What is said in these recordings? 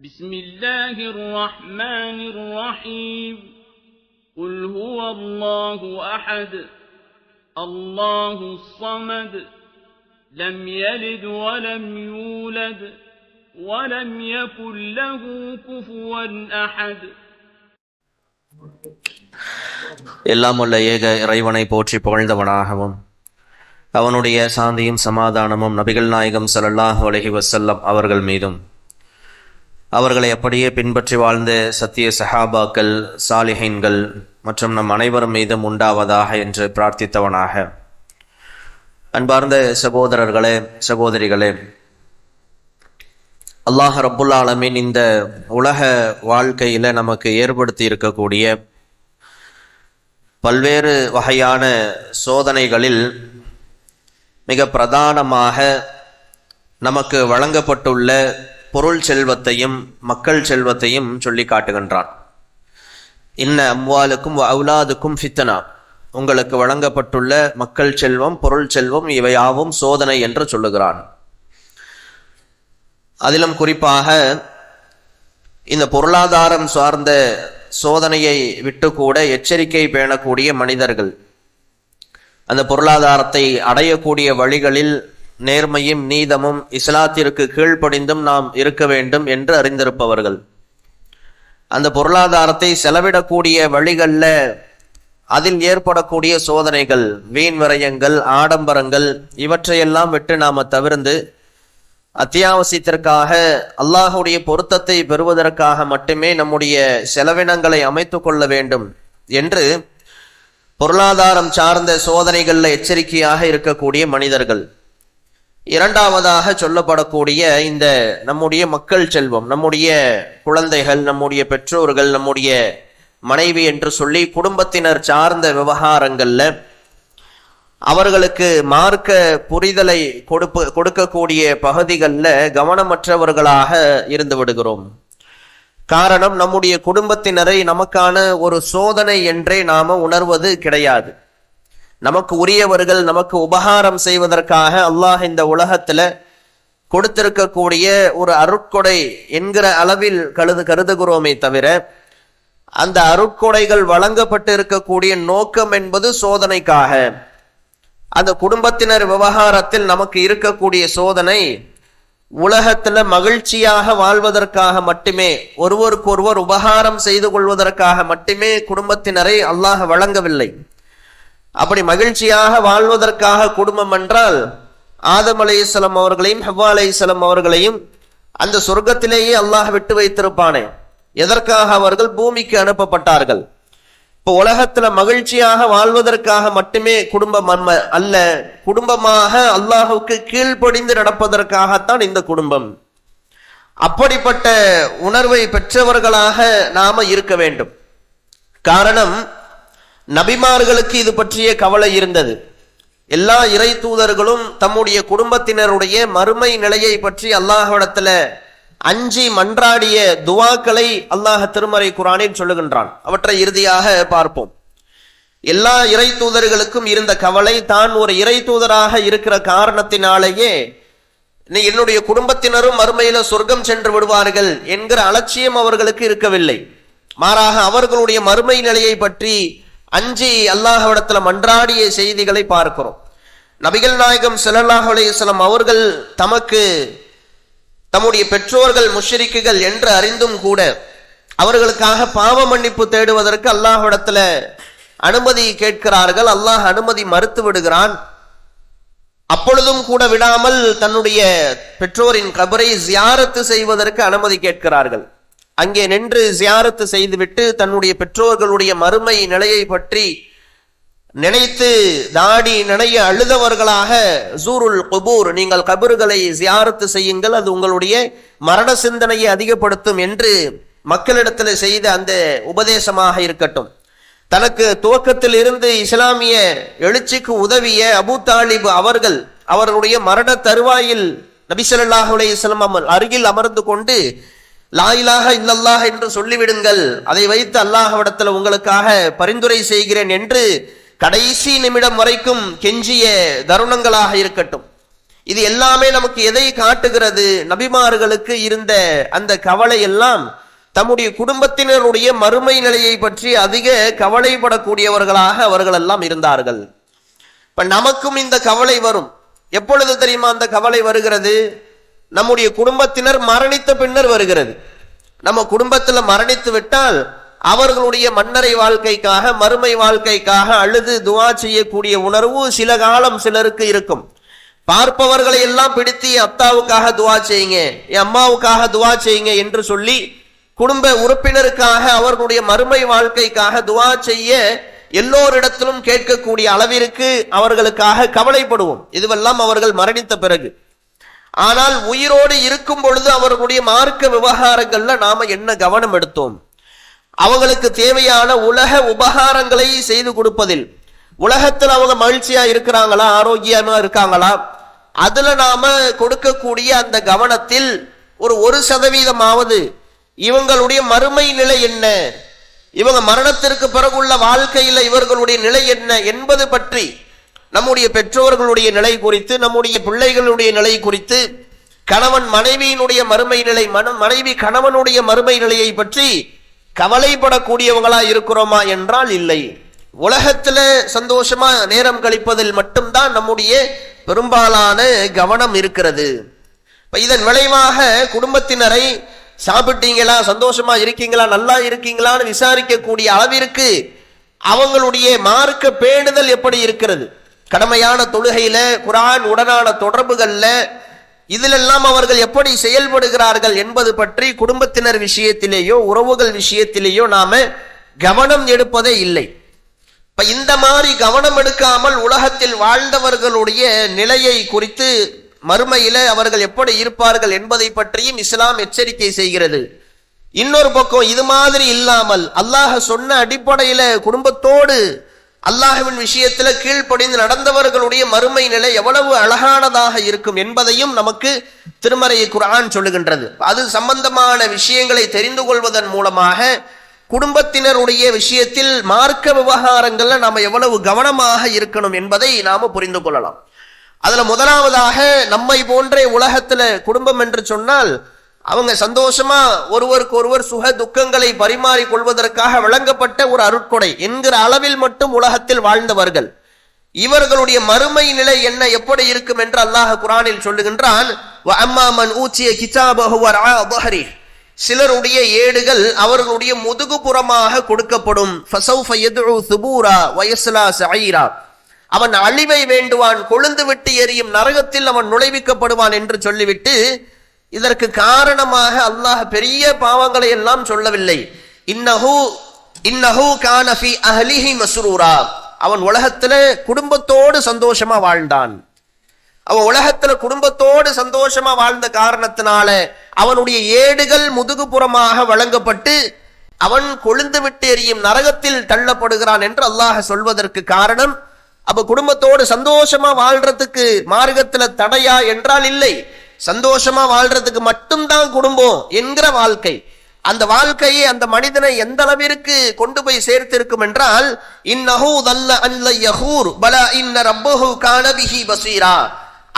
بسم الله الرحمن الرحيم قل هو الله أحد الله الصمد لم يلد ولم يولد ولم يكن له كفوا أحد. எல்லாம் உள்ள ஏக இறைவனை போற்றி புகழ்ந்தவனாகவும் அவனுடைய சாந்தியும் சமாதானமும் நபிகள் நாயகம் ஸல்லல்லாஹு அலைஹி வஸல்லம் அவர்கள் மீதும் அவர்களை அப்படியே பின்பற்றி வாழ்ந்த சத்திய சஹாபாக்கள், சாலிஹீன்கள் மற்றும் நம் அனைவரும் மீதும் உண்டாவதாக என்று பிரார்த்தித்தவனாக, அன்பார்ந்த சகோதரர்களே, சகோதரிகளே, அல்லாஹ் ரப்புல் ஆலமீன் இந்த உலக வாழ்க்கையில் நமக்கு ஏற்படுத்தி இருக்கக்கூடிய பல்வேறு வகையான சோதனைகளில் மிக பிரதானமாக நமக்கு வழங்கப்பட்டுள்ள பொருள் செல்வத்தையும் மக்கள் செல்வத்தையும் சொல்லி காட்டுகின்றான். இன்ன அம்வாலுக்கும் அவுலாதுக்கும் ஃபித்னா, உங்களுக்கு வழங்கப்பட்டுள்ள மக்கள் செல்வம், பொருள் செல்வம் இவையாவும் சோதனை என்று சொல்லுகிறான். அதிலும் குறிப்பாக இந்த பொருளாதாரம் சார்ந்த சோதனையை விட்டு கூட எச்சரிக்கை பேணக்கூடிய மனிதர்கள், அந்த பொருளாதாரத்தை அடையக்கூடிய வழிகளில் நேர்மையும் நீதமும் இஸ்லாத்திற்கு கீழ்ப்படிந்தும் நாம் இருக்க வேண்டும் என்று அறிந்திருப்பவர்கள், அந்த பொருளாதாரத்தை செலவிடக்கூடிய வழிகளில் அதில் ஏற்படக்கூடிய சோதனைகள், வீண் விரயங்கள், ஆடம்பரங்கள் இவற்றையெல்லாம் விட்டு நாம் தவிர்ந்து அத்தியாவசியத்திற்காக அல்லாஹுடைய பொருத்தத்தை பெறுவதற்காக மட்டுமே நம்முடைய செலவினங்களை அமைத்து கொள்ள வேண்டும் என்று பொருளாதாரம் சார்ந்த சோதனைகளில் எச்சரிக்கையாக இருக்கக்கூடிய மனிதர்கள். இரண்டாவதாக சொல்லப்படக்கூடிய இந்த நம்முடைய மக்கள் செல்வம், நம்முடைய குழந்தைகள், நம்முடைய பெற்றோர்கள், நம்முடைய மனைவி என்று சொல்லி குடும்பத்தினர் சார்ந்த விவகாரங்கள்ல அவர்களுக்கு மார்க்க புரிதலை கொடுக்கக்கூடிய பகுதிகளில் கவனமற்றவர்களாக இருந்து விடுகிறோம். காரணம், நம்முடைய குடும்பத்தினரை நமக்கான ஒரு சோதனை என்றே நாம உணர்வது கிடையாது. நமக்கு உரியவர்கள், நமக்கு உபகாரம் செய்வதற்காக அல்லாஹ் இந்த உலகத்துல கொடுத்திருக்கக்கூடிய ஒரு அருட்கொடை என்கிற அளவில் கருதுகிறோமே தவிர, அந்த அருட்கொடைகள் வழங்கப்பட்டு இருக்கக்கூடிய நோக்கம் என்பது சோதனைக்காக. அந்த குடும்பத்தினர் விவகாரத்தில் நமக்கு இருக்கக்கூடிய சோதனை உலகத்துல மகிழ்ச்சியாக வாழ்வதற்காக மட்டுமே, ஒருவருக்கொருவர் உபகாரம் செய்து கொள்வதற்காக மட்டுமே குடும்பத்தினரை அல்லாஹ் வழங்கவில்லை. அப்படி மகிழ்ச்சியாக வாழ்வதற்காக குடும்பம் என்றால் ஆதம் அலைஹிஸ்ஸலாம் அவர்களையும் ஹவ்வா அலைஹிஸ்ஸலாம் அவர்களையும் அந்த சொர்க்கத்திலேயே அல்லாஹ் விட்டு வைத்திருப்பானே. எதற்காக அவர்கள் பூமிக்கு அனுப்பப்பட்டார்கள்? இப்போ உலகத்துல மகிழ்ச்சியாக வாழ்வதற்காக மட்டுமே குடும்பம் அல்ல, குடும்பமாக அல்லாஹுக்கு கீழ்ப்படிந்து நடப்பதற்காகத்தான் இந்த குடும்பம். அப்படிப்பட்ட உணர்வை பெற்றவர்களாக நாம இருக்க வேண்டும். காரணம், நபிமார்களுக்கு இது பற்றிய கவலை இருந்தது. எல்லா இறை தூதர்களும் தம்முடைய குடும்பத்தினருடைய மறுமை நிலையை பற்றி அல்லாஹ்விடத்துல அஞ்சி மன்றாடிய துவாக்களை அல்லாஹ் திருமறை குர்ஆனில் சொல்லுகின்றான். அவற்றை இறுதியாக பார்ப்போம். எல்லா இறை தூதர்களுக்கும் இருந்த கவலை, தான் ஒரு இறை தூதராக இருக்கிற காரணத்தினாலேயே என்னுடைய குடும்பத்தினரும் மறுமையில சொர்க்கம் சென்று விடுவார்கள் என்கிற அலட்சியம் அவர்களுக்கு இருக்கவில்லை. மாறாக அவர்களுடைய மறுமை நிலையை பற்றி அஞ்சி அல்லாஹ்விடத்துல மன்றாடிய செய்திகளை பார்க்கிறோம். நபிகள் நாயகம் ஸல்லல்லாஹு அலைஹி வஸல்லம் அவர்கள் தமக்கு தம்முடைய பெற்றோர்கள் முஷ்ரிக்குகள் என்று அறிந்தும் கூட அவர்களுக்காக பாவ மன்னிப்பு தேடுவதற்கு அல்லாஹ்விடத்துல அனுமதி கேட்கிறார்கள். அல்லாஹ் அனுமதி மறுத்து விடுகிறான். அப்பொழுதும் கூட விடாமல் தன்னுடைய பெற்றோரின் கபரை ஜியாரத்து செய்வதற்கு அனுமதி கேட்கிறார்கள். அங்கே நின்று ஜியாரத்து செய்துவிட்டு தன்னுடைய பெற்றோர்களுடைய மறுமை நிலையை பற்றி நினைத்து தாடி நனைய அழுதவர்களாக, ஜூருல் குபூர், நீங்கள் கபறுகளை ஜியாரத்து செய்யுங்கள், அது உங்களுடைய மரண சிந்தனையை அதிகப்படுத்தும் என்று மக்களிடத்தில் செய்த அந்த உபதேசமாக இருக்கட்டும். தனக்கு துவக்கத்தில் இருந்து இஸ்லாமிய எழுச்சிக்கு உதவிய அபூ தாலிப் அவர்கள் அவர்களுடைய மரண தருவாயில் நபி ஸல்லல்லாஹு அலைஹி வஸல்லம் அருகில் அமர்ந்து கொண்டு லா இலாஹ இல்லல்லாஹ் என்று சொல்லிவிடுங்கள், அதை வைத்து அல்லாஹ்விடத்தில் உங்களுக்காக பரிந்துரை செய்கிறேன் என்று கடைசி நிமிடம் வரைக்கும் கெஞ்சிய தருணங்களாக இருக்கட்டும். இது எல்லாமே நமக்கு எதை காட்டுகிறது? நபிமார்களுக்கு இருந்த அந்த கவலை எல்லாம் தம்முடைய குடும்பத்தினருடைய மறுமை நிலையை பற்றி அதிக கவலைப்படக்கூடியவர்களாக அவர்கள் எல்லாம் இருந்தார்கள். இப்ப நமக்கும் இந்த கவலை வரும். எப்பொழுது தெரியுமா அந்த கவலை வருகிறது? நம்முடைய குடும்பத்தினர் மரணித்த பின்னர் வருகிறது. நம்ம குடும்பத்துல மரணித்து விட்டால் அவர்களுடைய மன்னரை வாழ்க்கைக்காக மறுமை வாழ்க்கைக்காக அழுது துவா செய்யக்கூடிய உணர்வு சில காலம் சிலருக்கு இருக்கும். பார்ப்பவர்களை எல்லாம் பிடித்து அத்தாவுக்காக துவா செய்யுங்க, என் அம்மாவுக்காக துவா செய்யுங்க என்று சொல்லி குடும்ப உறுப்பினருக்காக அவர்களுடைய மறுமை வாழ்க்கைக்காக துவா செய்ய எல்லோரிடத்திலும் கேட்கக்கூடிய அளவிற்கு அவர்களுக்காக கவலைப்படுவோம். இதுவெல்லாம் அவர்கள் மரணித்த பிறகு. ஆனால் உயிரோடு இருக்கும் பொழுது அவர்களுடைய மார்க்க விவகாரங்கள்ல நாம என்ன கவனம் எடுத்தோம்? அவங்களுக்கு தேவையான உலக உபகாரங்களை செய்து கொடுப்பதில், உலகத்தில் அவங்க மகிழ்ச்சியா இருக்கிறாங்களா, ஆரோக்கியமா இருக்காங்களா, அதுல நாம கொடுக்கக்கூடிய அந்த கவனத்தில் ஒரு 1% இவங்களுடைய மறுமை நிலை என்ன, இவங்க மரணத்திற்கு பிறகுள்ள வாழ்க்கையில இவர்களுடைய நிலை என்ன என்பது பற்றி, நம்முடைய பெற்றோர்களுடைய நிலை குறித்து, நம்முடைய பிள்ளைகளுடைய நிலை குறித்து, கணவன் மனைவியினுடைய மறுமை நிலை, மனைவி கணவனுடைய மறுமை நிலையை பற்றி கவலைப்படக்கூடியவங்களா இருக்கிறோமா என்றால் இல்லை. உலகத்துல சந்தோஷமா நேரம் கழிப்பதில் மட்டும்தான் நம்முடைய பெரும்பாலான கவனம் இருக்கிறது. இதன் விளைவாக குடும்பத்தினரை சாப்பிட்டீங்களா, சந்தோஷமா இருக்கீங்களா, நல்லா இருக்கீங்களான்னு விசாரிக்கக்கூடிய அளவிற்கு அவங்களுடைய மார்க்க பேணுதல் எப்படி இருக்கிறது, கடமையான தொழுகையில, குர்ஆன் உடனான தொடர்புகள்ல, இதிலெல்லாம் அவர்கள் எப்படி செயல்படுகிறார்கள் என்பது பற்றி குடும்பத்தினர் விஷயத்திலேயோ உறவுகள் விஷயத்திலேயோ நாம கவனம் எடுப்பதே இல்லை. இப்ப இந்த மாதிரி கவனம் எடுக்காமல் உலகத்தில் வாழ்ந்தவர்களுடைய நிலையை குறித்து, மறுமையில அவர்கள் எப்படி இருப்பார்கள் என்பதை பற்றியும் இஸ்லாம் எச்சரிக்கை செய்கிறது. இன்னொரு பக்கம் இது மாதிரி இல்லாமல் அல்லாஹ் சொன்ன அடிப்படையில குடும்பத்தோடு அல்லாஹ்வின் விஷயத்துல கீழ்ப்படிந்து நடந்தவர்களுடைய மறுமை நிலை எவ்வளவு அழகானதாக இருக்கும் என்பதையும் நமக்கு திருமறை குர்ஆன் சொல்லுகின்றது. அது சம்பந்தமான விஷயங்களை தெரிந்து கொள்வதன் மூலமாக குடும்பத்தினருடைய விஷயத்தில் மார்க்க விவகாரங்கள்ல நாம எவ்வளவு கவனமாக இருக்கணும் என்பதை நாம புரிந்து கொள்ளலாம். அதுல முதலாவதாக, நம்மை போன்றே உலகத்துல குடும்பம் என்று சொன்னால் அவங்க சந்தோஷமா ஒருவருக்கு ஒருவர் சுக துக்கங்களை பரிமாறி கொள்வதற்காக வழங்கப்பட்ட ஒரு அருட்கொடை என்கிற அளவில் மட்டும் உலகத்தில் வாழ்ந்தவர்கள். இவர்களுடைய மறுமை நிலை என்ன, எப்படி இருக்கும் என்று அல்லாஹ் குர்ஆனில் சொல்லுகின்றான். சிலருடைய ஏடுகள் அவர்களுடைய முதுகுப்புறமாக கொடுக்கப்படும். அவன் அழிவை வேண்டுவான், கொழுந்து விட்டு எரியும் நரகத்தில் அவன் நுழைவிக்கப்படுவான் என்று சொல்லிவிட்டு இதற்கு காரணமாக அல்லாஹ் பெரிய பாவங்களை எல்லாம் சொல்லவில்லை. இன்னஹு கான ஃபீ அஹ்லிஹி மஸ்ரூரா, அவன் உலகத்துல குடும்பத்தோடு சந்தோஷமா வாழ்ந்தான். அவன் உலகத்துல குடும்பத்தோடு சந்தோஷமா வாழ்ந்த காரணத்தினால அவனுடைய ஏடுகள் முதுகுப்புறமாக வழங்கப்பட்டு அவன் கொழுந்து விட்டு எரியும் நரகத்தில் தள்ளப்படுகிறான் என்று அல்லாஹ் சொல்வதற்கு காரணம், அப்ப குடும்பத்தோடு சந்தோஷமா வாழ்றதுக்கு மார்க்கத்துல தடையா என்றால் இல்லை. சந்தோஷமா வாழ்றதுக்கு மட்டும்தான் குடும்பம் என்கிற வாழ்க்கை, அந்த வாழ்க்கையை அந்த மனிதனை எந்த அளவிற்கு கொண்டு போய் சேர்த்திருக்கும் என்றால், இன்னஹு தல்ல அல்ல யஹூர் பலா இன்ன ரப்பஹு கான பிஹி பஸீரா,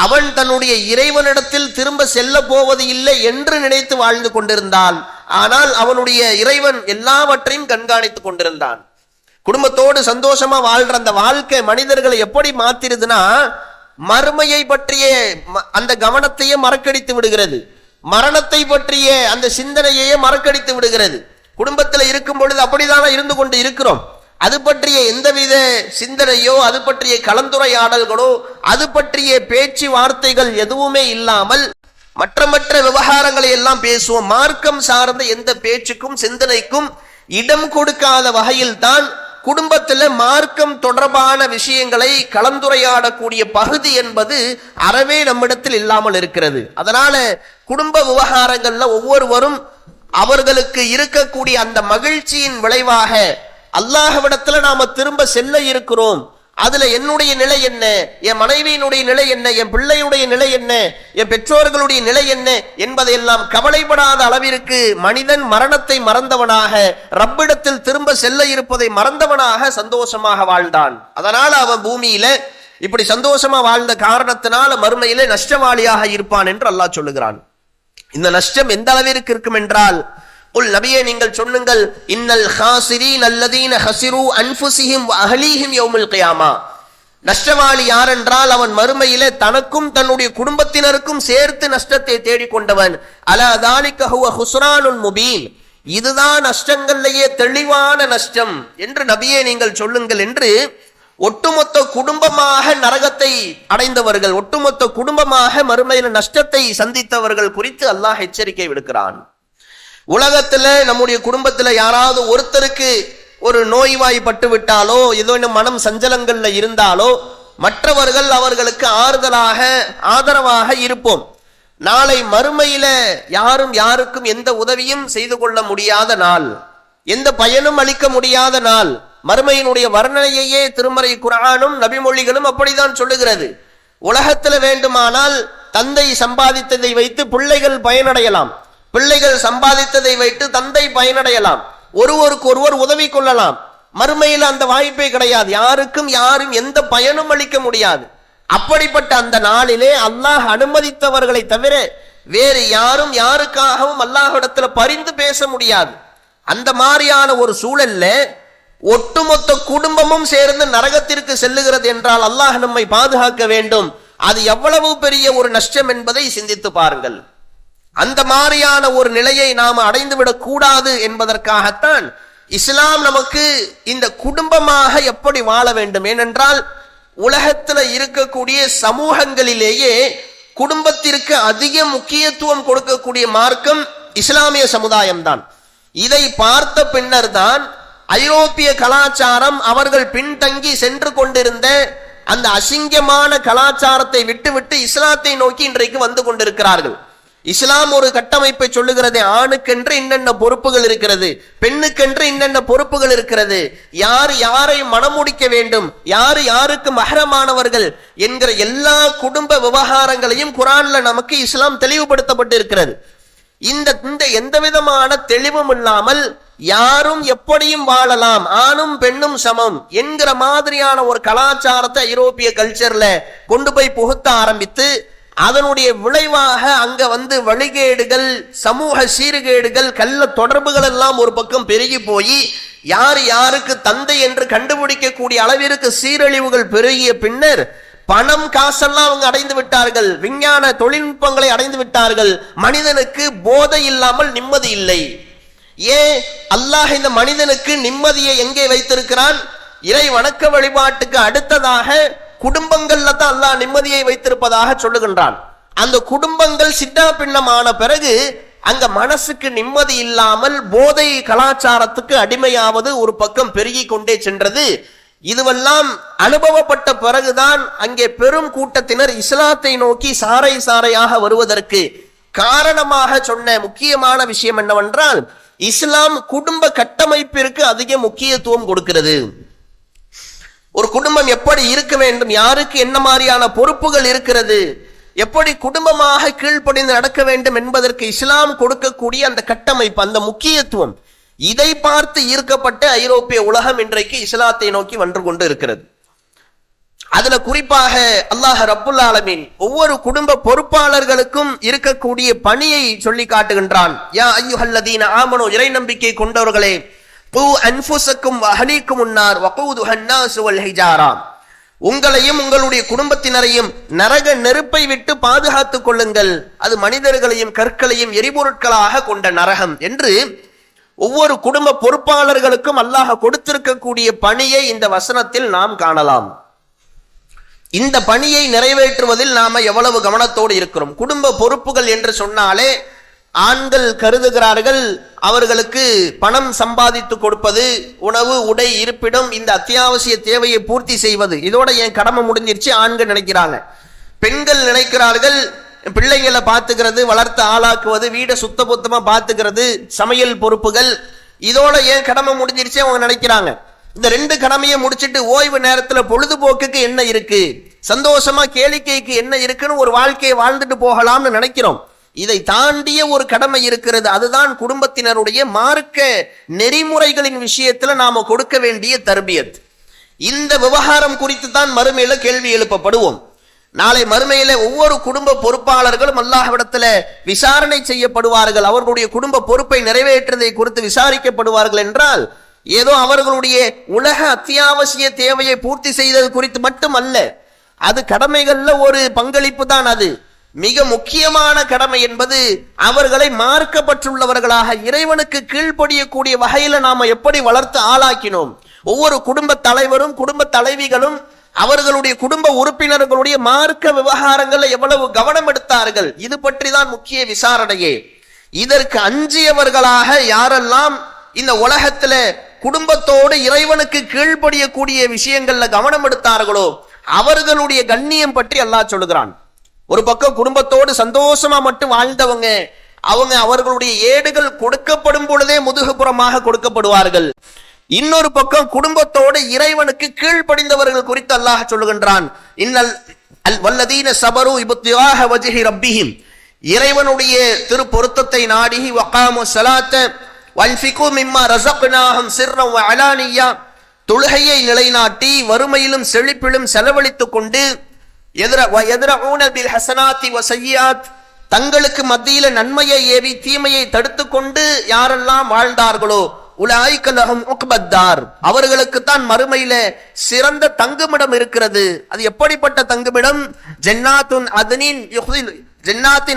அவன் தன்னுடைய இறைவனிடத்தில் திரும்ப செல்ல போவது இல்லை என்று நினைத்து வாழ்ந்து கொண்டிருந்தான். ஆனால் அவனுடைய இறைவன் எல்லாவற்றையும் கண்காணித்துக் கொண்டிருந்தான். குடும்பத்தோடு சந்தோஷமா வாழ்ற அந்த வாழ்க்கை மனிதர்களை எப்படி மாத்திருதுன்னா, மறுமையை பற்றிய அந்த கவனத்தையே மறக்கடித்து விடுகிறது, மரணத்தை பற்றிய அந்த சிந்தனையையே மறக்கடித்து விடுகிறது. குடும்பத்தில் இருக்கும் பொழுது அப்படிதானே இருந்து கொண்டு இருக்கிறோம். அது பற்றிய எந்தவித சிந்தனையோ, அது பற்றிய கலந்துரையாடல்களோ, அது பற்றிய பேச்சு வார்த்தைகள் எதுவுமே இல்லாமல் மற்ற விவகாரங்களை எல்லாம் பேசுவோம். மார்க்கம் சார்ந்த எந்த பேச்சுக்கும் சிந்தனைக்கும் இடம் கொடுக்காத வகையில் தான் குடும்பத்துல மார்க்கம் தொடர்பான விஷயங்களை கலந்துரையாடக்கூடிய பகுதி என்பது அறவே நம்மிடத்தில் இல்லாமல் இருக்கிறது. அதனால குடும்ப விவகாரங்கள்ல ஒவ்வொருவரும் அவர்களுக்கு இருக்கக்கூடிய அந்த மகிழ்ச்சியின் விளைவாக அல்லாஹ்விடத்துல நாம திரும்ப செல்ல இருக்கிறோம். அதுல என்னுடைய நிலை என்ன, என் மனைவியினுடைய நிலை என்ன, என் பிள்ளையுடைய நிலை என்ன, என் பெற்றோர்களுடைய நிலை என்ன என்பதையெல்லாம் கவலைப்படாத அளவிற்கு மனிதன் மரணத்தை மறந்தவனாக, ரப்பிடத்தில் திரும்ப செல்ல இருப்பதை மறந்தவனாக சந்தோஷமாக வாழ்ந்தான். அதனால அவன் பூமியில இப்படி சந்தோஷமா வாழ்ந்த காரணத்தினால மறுமையிலே நஷ்டவாளியாக இருப்பான் என்று அல்லாஹ் சொல்லுகிறான். இந்த நஷ்டம் எந்த அளவிற்கு இருக்கும் என்றால், உல் நபியே நீங்கள் சொல்லுங்கள், இன்னல் ஹாசிரீன் அல்லதீன ஹஸிரு அன்ஃபுஸிஹிம் வ அஹ்லீஹிம் யௌமுல் கியாமா. நஷ்டவாளி யார் என்றால் அவன் மறுமையிலே தனக்கும் தன்னுடைய குடும்பத்தினருக்கும் சேர்த்து நஷ்டத்தை தேடிக்கொண்டவன். அலா தாலிக ஹுவ ஹுஸ்ரானுல் முபீன். இதுதான் நஷ்டங்களிலேயே தெளிவான நஷ்டம் என்று நபியே நீங்கள் சொல்லுங்கள் என்று ஒட்டுமொத்த குடும்பமாக நரகத்தை அடைந்தவர்கள், ஒட்டுமொத்த குடும்பமாக மறுமையில நஷ்டத்தை சந்தித்தவர்கள் குறித்து அல்லாஹ் எச்சரிக்கை விடுக்கிறான். உலகத்துல நம்முடைய குடும்பத்துல யாராவது ஒருத்தருக்கு ஒரு நோய்வாய்ப்பட்டு விட்டாலோ, ஏதோ மனம் சஞ்சலங்கள்ல இருந்தாலோ, மற்றவர்கள் அவர்களுக்கு ஆறுதலாக ஆதரவாக இருப்போம். நாளை மறுமையில யாரும் யாருக்கும் எந்த உதவியும் செய்து கொள்ள முடியாத நாள், எந்த பயனும் அளிக்க முடியாத நாள். மறுமையினுடைய வர்ணனையையே திருமறை குர்ஆனும் நபிமொழிகளும் அப்படித்தான் சொல்லுகிறது. உலகத்துல வேண்டுமானால் தந்தை சம்பாதித்ததை வைத்து பிள்ளைகள் பயனடையலாம், பிள்ளைகள் சம்பாதித்ததை வைத்து தந்தை பயனடையலாம், ஒருவருக்கு ஒருவர் உதவி கொள்ளலாம். மறுமையில் அந்த வாய்ப்பே கிடையாது, யாருக்கும் யாரும் எந்த பயனும் அளிக்க முடியாது. அப்படிப்பட்ட அந்த நாளிலே அல்லாஹ் அனுமதித்தவர்களை தவிர வேறு யாரும் யாருக்காகவும் அல்லாஹ்விடத்துல பரிந்து பேச முடியாது. அந்த மாதிரியான ஒரு சூழல்ல ஒட்டுமொத்த குடும்பமும் சேர்ந்து நரகத்திற்கு செல்லுகிறது என்றால் அல்லாஹ் நம்மை பாதுகாக்க வேண்டும். அது எவ்வளவு பெரிய ஒரு நஷ்டம் என்பதை சிந்தித்து பாருங்கள். அந்த மாதிரியான ஒரு நிலையை நாம் அடைந்துவிடக் கூடாது என்பதற்காகத்தான் இஸ்லாம் நமக்கு இந்த குடும்பமாக எப்படி வாழ வேண்டும். ஏனென்றால் உலகத்துல இருக்கக்கூடிய சமூகங்களிலேயே குடும்பத்திற்கு அதிக முக்கியத்துவம் கொடுக்கக்கூடிய மார்க்கம் இஸ்லாமிய சமுதாயம்தான். இதை பார்த்த பின்னர் தான் ஐரோப்பிய கலாச்சாரம் அவர்கள் பின்தங்கி சென்று கொண்டிருந்த அந்த அசிங்கமான கலாச்சாரத்தை விட்டுவிட்டு இஸ்லாத்தை நோக்கி இன்றைக்கு வந்து கொண்டிருக்கிறார்கள். இஸ்லாம் ஒரு கட்டமைப்பை சொல்லுகிறது. ஆணுக்கென்று இன்னென்ன பொறுப்புகள் இருக்கிறது, பெண்ணுக்கென்று இன்னென்ன பொறுப்புகள் இருக்கிறது, யார் யாரை மணமுடிக்க வேண்டும், யார் யாருக்கு மஹரமானவர்கள் என்கிற எல்லா குடும்ப விவகாரங்களையும் குர்ஆன்ல நமக்கு இஸ்லாம் தெளிவுபடுத்தப்பட்டு இருக்கிறது. இந்த எந்த விதமான தெளிவும் இல்லாமல் யாரும் எப்படியும் வாழலாம், ஆணும் பெண்ணும் சமம் என்கிற மாதிரியான ஒரு கலாச்சாரத்தை ஐரோப்பிய கல்ச்சர்ல கொண்டு போய் புகுத்த ஆரம்பித்து அதனுடைய விளைவாக அங்க வந்து வழிகேடுகள், சமூக சீர்கேடுகள், கள்ள தொடர்புகள் எல்லாம் ஒரு பக்கம் பெருகி போய் யார் யாருக்கு தந்தை என்று கண்டுபிடிக்கக்கூடிய அளவிற்கு சீரழிவுகள் பெருகிய பின்னர் பணம் காசெல்லாம் அவங்க அடைந்து விட்டார்கள், விஞ்ஞான தொழில்நுட்பங்களை அடைந்து விட்டார்கள். மனிதனுக்கு போதை இல்லாமல் நிம்மதி இல்லை. ஏன் அல்லாஹ் இந்த மனிதனுக்கு நிம்மதியை எங்கே வைத்திருக்கிறான்? இறை வணக்க வழிபாட்டுக்கு அடுத்ததாக குடும்பங்கள்ல தான் அல்லாஹ் நிம்மதியை வைத்திருப்பதாக சொல்லுகின்றான். அந்த குடும்பங்கள் சிட்டா பின்னமான பிறகு அங்க மனசுக்கு நிம்மதி இல்லாமல் போதை கலாச்சாரத்துக்கு அடிமையாவது ஒரு பக்கம் பெருகி கொண்டே சென்றது. இதுவெல்லாம் அனுபவப்பட்ட பிறகுதான் அங்கே பெரும் கூட்டத்தினர் இஸ்லாத்தை நோக்கி சாறை சாறையாக வருவதற்கு காரணமாக சொன்ன முக்கியமான விஷயம் என்னவென்றால், இஸ்லாம் குடும்ப கட்டமைப்பிற்கு அதிக முக்கியத்துவம் கொடுக்கிறது. ஒரு குடும்பம் எப்படி இருக்க வேண்டும், யாருக்கு என்ன மாதிரியான பொறுப்புகள் இருக்கிறது, எப்படி குடும்பமாக கீழ்ப்படிந்து நடக்க வேண்டும் என்பதற்கு இஸ்லாம் கொடுக்கக்கூடிய அந்த கட்டமைப்பு, அந்த முக்கியத்துவம், இதை பார்த்து ஈர்க்கப்பட்ட ஐரோப்பிய உலகம் இன்றைக்கு இஸ்லாத்தை நோக்கி வந்து கொண்டு இருக்கிறது. அதுல குறிப்பாக அல்லாஹ் ரப்புல் ஆலமீன் ஒவ்வொரு குடும்ப பொறுப்பாளர்களுக்கும் இருக்கக்கூடிய பணியை சொல்லி காட்டுகின்றான். யா அய்யுஹல்லதீன ஆமனு, இறை நம்பிக்கை கொண்டவர்களே, பூ அன்ஃபுஸக்கும் வ அஹ்லீக்கும் உன்னார் வகூதுஹன் நாஸ் வல் ஹிஜாரா, உங்களையும் உங்களுடைய குடும்பத்தினரையும் நரக நெருப்பை விட்டு பாதுகாத்துக் கொள்ளுங்கள், அது மனிதர்களையும் கற்களையும் எரிபொருட்களாக கொண்ட நரகம் என்று ஒவ்வொரு குடும்ப பொறுப்பாளர்களுக்கும் அல்லாஹ் கொடுத்திருக்கக்கூடிய பணியை இந்த வசனத்தில் நாம் காணலாம். இந்த பணியை நிறைவேற்றுவதில் நாம எவ்வளவு கவனத்தோடு இருக்கிறோம். குடும்ப பொறுப்புகள் என்று சொன்னாலே ஆண்கள் கருதுகிறார்கள் அவர்களுக்கு பணம் சம்பாதித்து கொடுப்பது, உணவு, உடை, இருப்பிடம், இந்த அத்தியாவசிய தேவையை பூர்த்தி செய்வது, இதோட என் கடமை முடிஞ்சிருச்சு ஆண்கள் நினைக்கிறாங்க. பெண்கள் நினைக்கிறார்கள் பிள்ளைகளை பார்த்துக்கிறது, வளர்த்து ஆளாக்குவது, வீடை சுத்தபுத்தமா பார்த்துக்கிறது, சமையல் பொறுப்புகள், இதோட ஏன் கடமை முடிஞ்சிருச்சு அவங்க நினைக்கிறாங்க. இந்த ரெண்டு கடமையை முடிச்சிட்டு ஓய்வு நேரத்துல பொழுதுபோக்குக்கு என்ன இருக்கு, சந்தோஷமா கேளிக்கைக்கு என்ன இருக்குன்னு ஒரு வாழ்க்கையை வாழ்ந்துட்டு போகலாம்னு நினைக்கிறோம். இதை தாண்டிய ஒரு கடமை இருக்கிறது. அதுதான் குடும்பத்தினருடைய மார்க்க நெறிமுறைகளின் விஷயத்துல நாம கொடுக்க வேண்டிய தர்பியத். இந்த விவகாரம் குறித்து தான் மறுமையில கேள்வி எழுப்பப்படுவோம். நாளை மறுமையில ஒவ்வொரு குடும்ப பொறுப்பாளர்களும் அல்லாஹ்விடத்துல விசாரணை செய்யப்படுவார்கள். அவர்களுடைய குடும்ப பொறுப்பை நிறைவேற்றதை குறித்து விசாரிக்கப்படுவார்கள் என்றால் ஏதோ அவர்களுடைய உலக அத்தியாவசிய தேவையை பூர்த்தி செய்தது குறித்து மட்டும் அல்ல, அது கடமைகள்ல ஒரு பங்களிப்பு தான். அது மிக முக்கியமான கடமை என்பது அவர்களை மார்க்கப்பட்டுள்ளவர்களாக இறைவனுக்கு கீழ்ப்படியக்கூடிய வகையில நாம எப்படி வளர்த்து ஆளாக்கினோம். ஒவ்வொரு குடும்ப தலைவரும் குடும்ப தலைவிகளும் அவர்களுடைய குடும்ப உறுப்பினர்களுடைய மார்க்க விவகாரங்களை எவ்வளவு கவனம் எடுத்தார்கள், இது பற்றி தான் முக்கிய விசாரணையே. இதற்கு அஞ்சியவர்களாக யாரெல்லாம் இந்த உலகத்துல குடும்பத்தோடு இறைவனுக்கு கீழ்ப்படியக்கூடிய விஷயங்கள்ல கவனம் எடுத்தார்களோ அவர்களுடைய கண்ணியம் பற்றி அல்லாஹ் சொல்லுகிறான். ஒரு பக்கம் குடும்பத்தோடு சந்தோஷமா மட்டும் வாழ்ந்தவங்க அவர்களுடைய ஏடுகள் கொடுக்கப்படும் பொழுதே முதுகுப்புறமாக கொடுக்கப்படுவார்கள். இன்னொரு பக்கம் குடும்பத்தோடு இறைவனுக்கு கீழ்ப்படிந்தவர்கள் குறித்து அல்லாஹ் சொல்லுகின்றான், இன்னல் வல்லதீன சபரு இப்திகாஹ வஜ்ஹி ரப்பிஹிம், இறைவனுடைய திரு பொருத்தத்தை நாடி வகாமு ஸலாத்த வன்ஃபிகு மிம்மா ரஸக்னாஹும் சிர்ரன் வ அலானியா, தொழுகையை நிலைநாட்டி வறுமையிலும் செழிப்பிலும் செலவழித்துக் கொண்டு யத்ரஊன பில் ஹஸனாத்தி வ ஸய்யிஆத், தங்களுக்கு மத்தியில நன்மையை ஏவி தீமையை தடுத்து கொண்டு யாரெல்லாம் வாழ்ந்தார்களோ உலாயிக லஹும் உக்பத்தார், அவர்களுக்கு தான் மறுமையில சிறந்த தங்குமிடம் இருக்கிறது. அது எப்படிப்பட்ட தங்குமிடம்? ஜன்னாத்துன்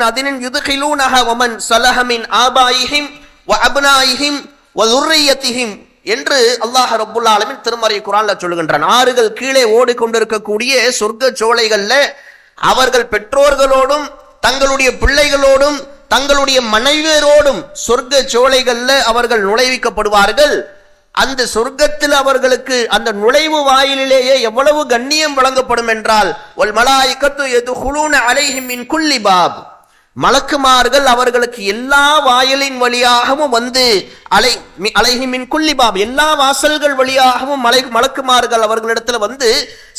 அதனின் யுத்கிலூனஹ வமன் ஸலஹ மின் ஆபாயிஹிம் வ அப்னாயிஹிம் வ ذُرِّيَّتِهِம் என்று அல்லாஹ் ரப்புல் ஆலமீன் திருமறை குர்ஆன்ல சொல்லுகின்றான். ஆறுகள் கீழே ஓடிக்கொண்டிருக்கக்கூடிய சொர்க்க சோலைகள்ல அவர்கள் பெற்றோர்களோடும் தங்களுடைய பிள்ளைகளோடும் தங்களுடைய மனைவியரோடும் சொர்க்க சோலைகள்ல அவர்கள் நுழைவிக்கப்படுவார்கள். அந்த சொர்க்கத்தில் அவர்களுக்கு அந்த நுழைவு வாயிலேயே எவ்வளவு கண்ணியம் வழங்கப்படும் என்றால், வல் மலாயிகத்து யதுகுலூன அலைஹிம் மின் குல்லி பாப், மலக்குமார்கள் அவர்களுக்கு எல்லா வாயிலின் வழியாகவும் வந்து அலைஹிம் மின் குல்லி பாப், எல்லா வாசல்கள் வழியாகவும் மலக்குமார்கள் அவர்களிடத்துல வந்து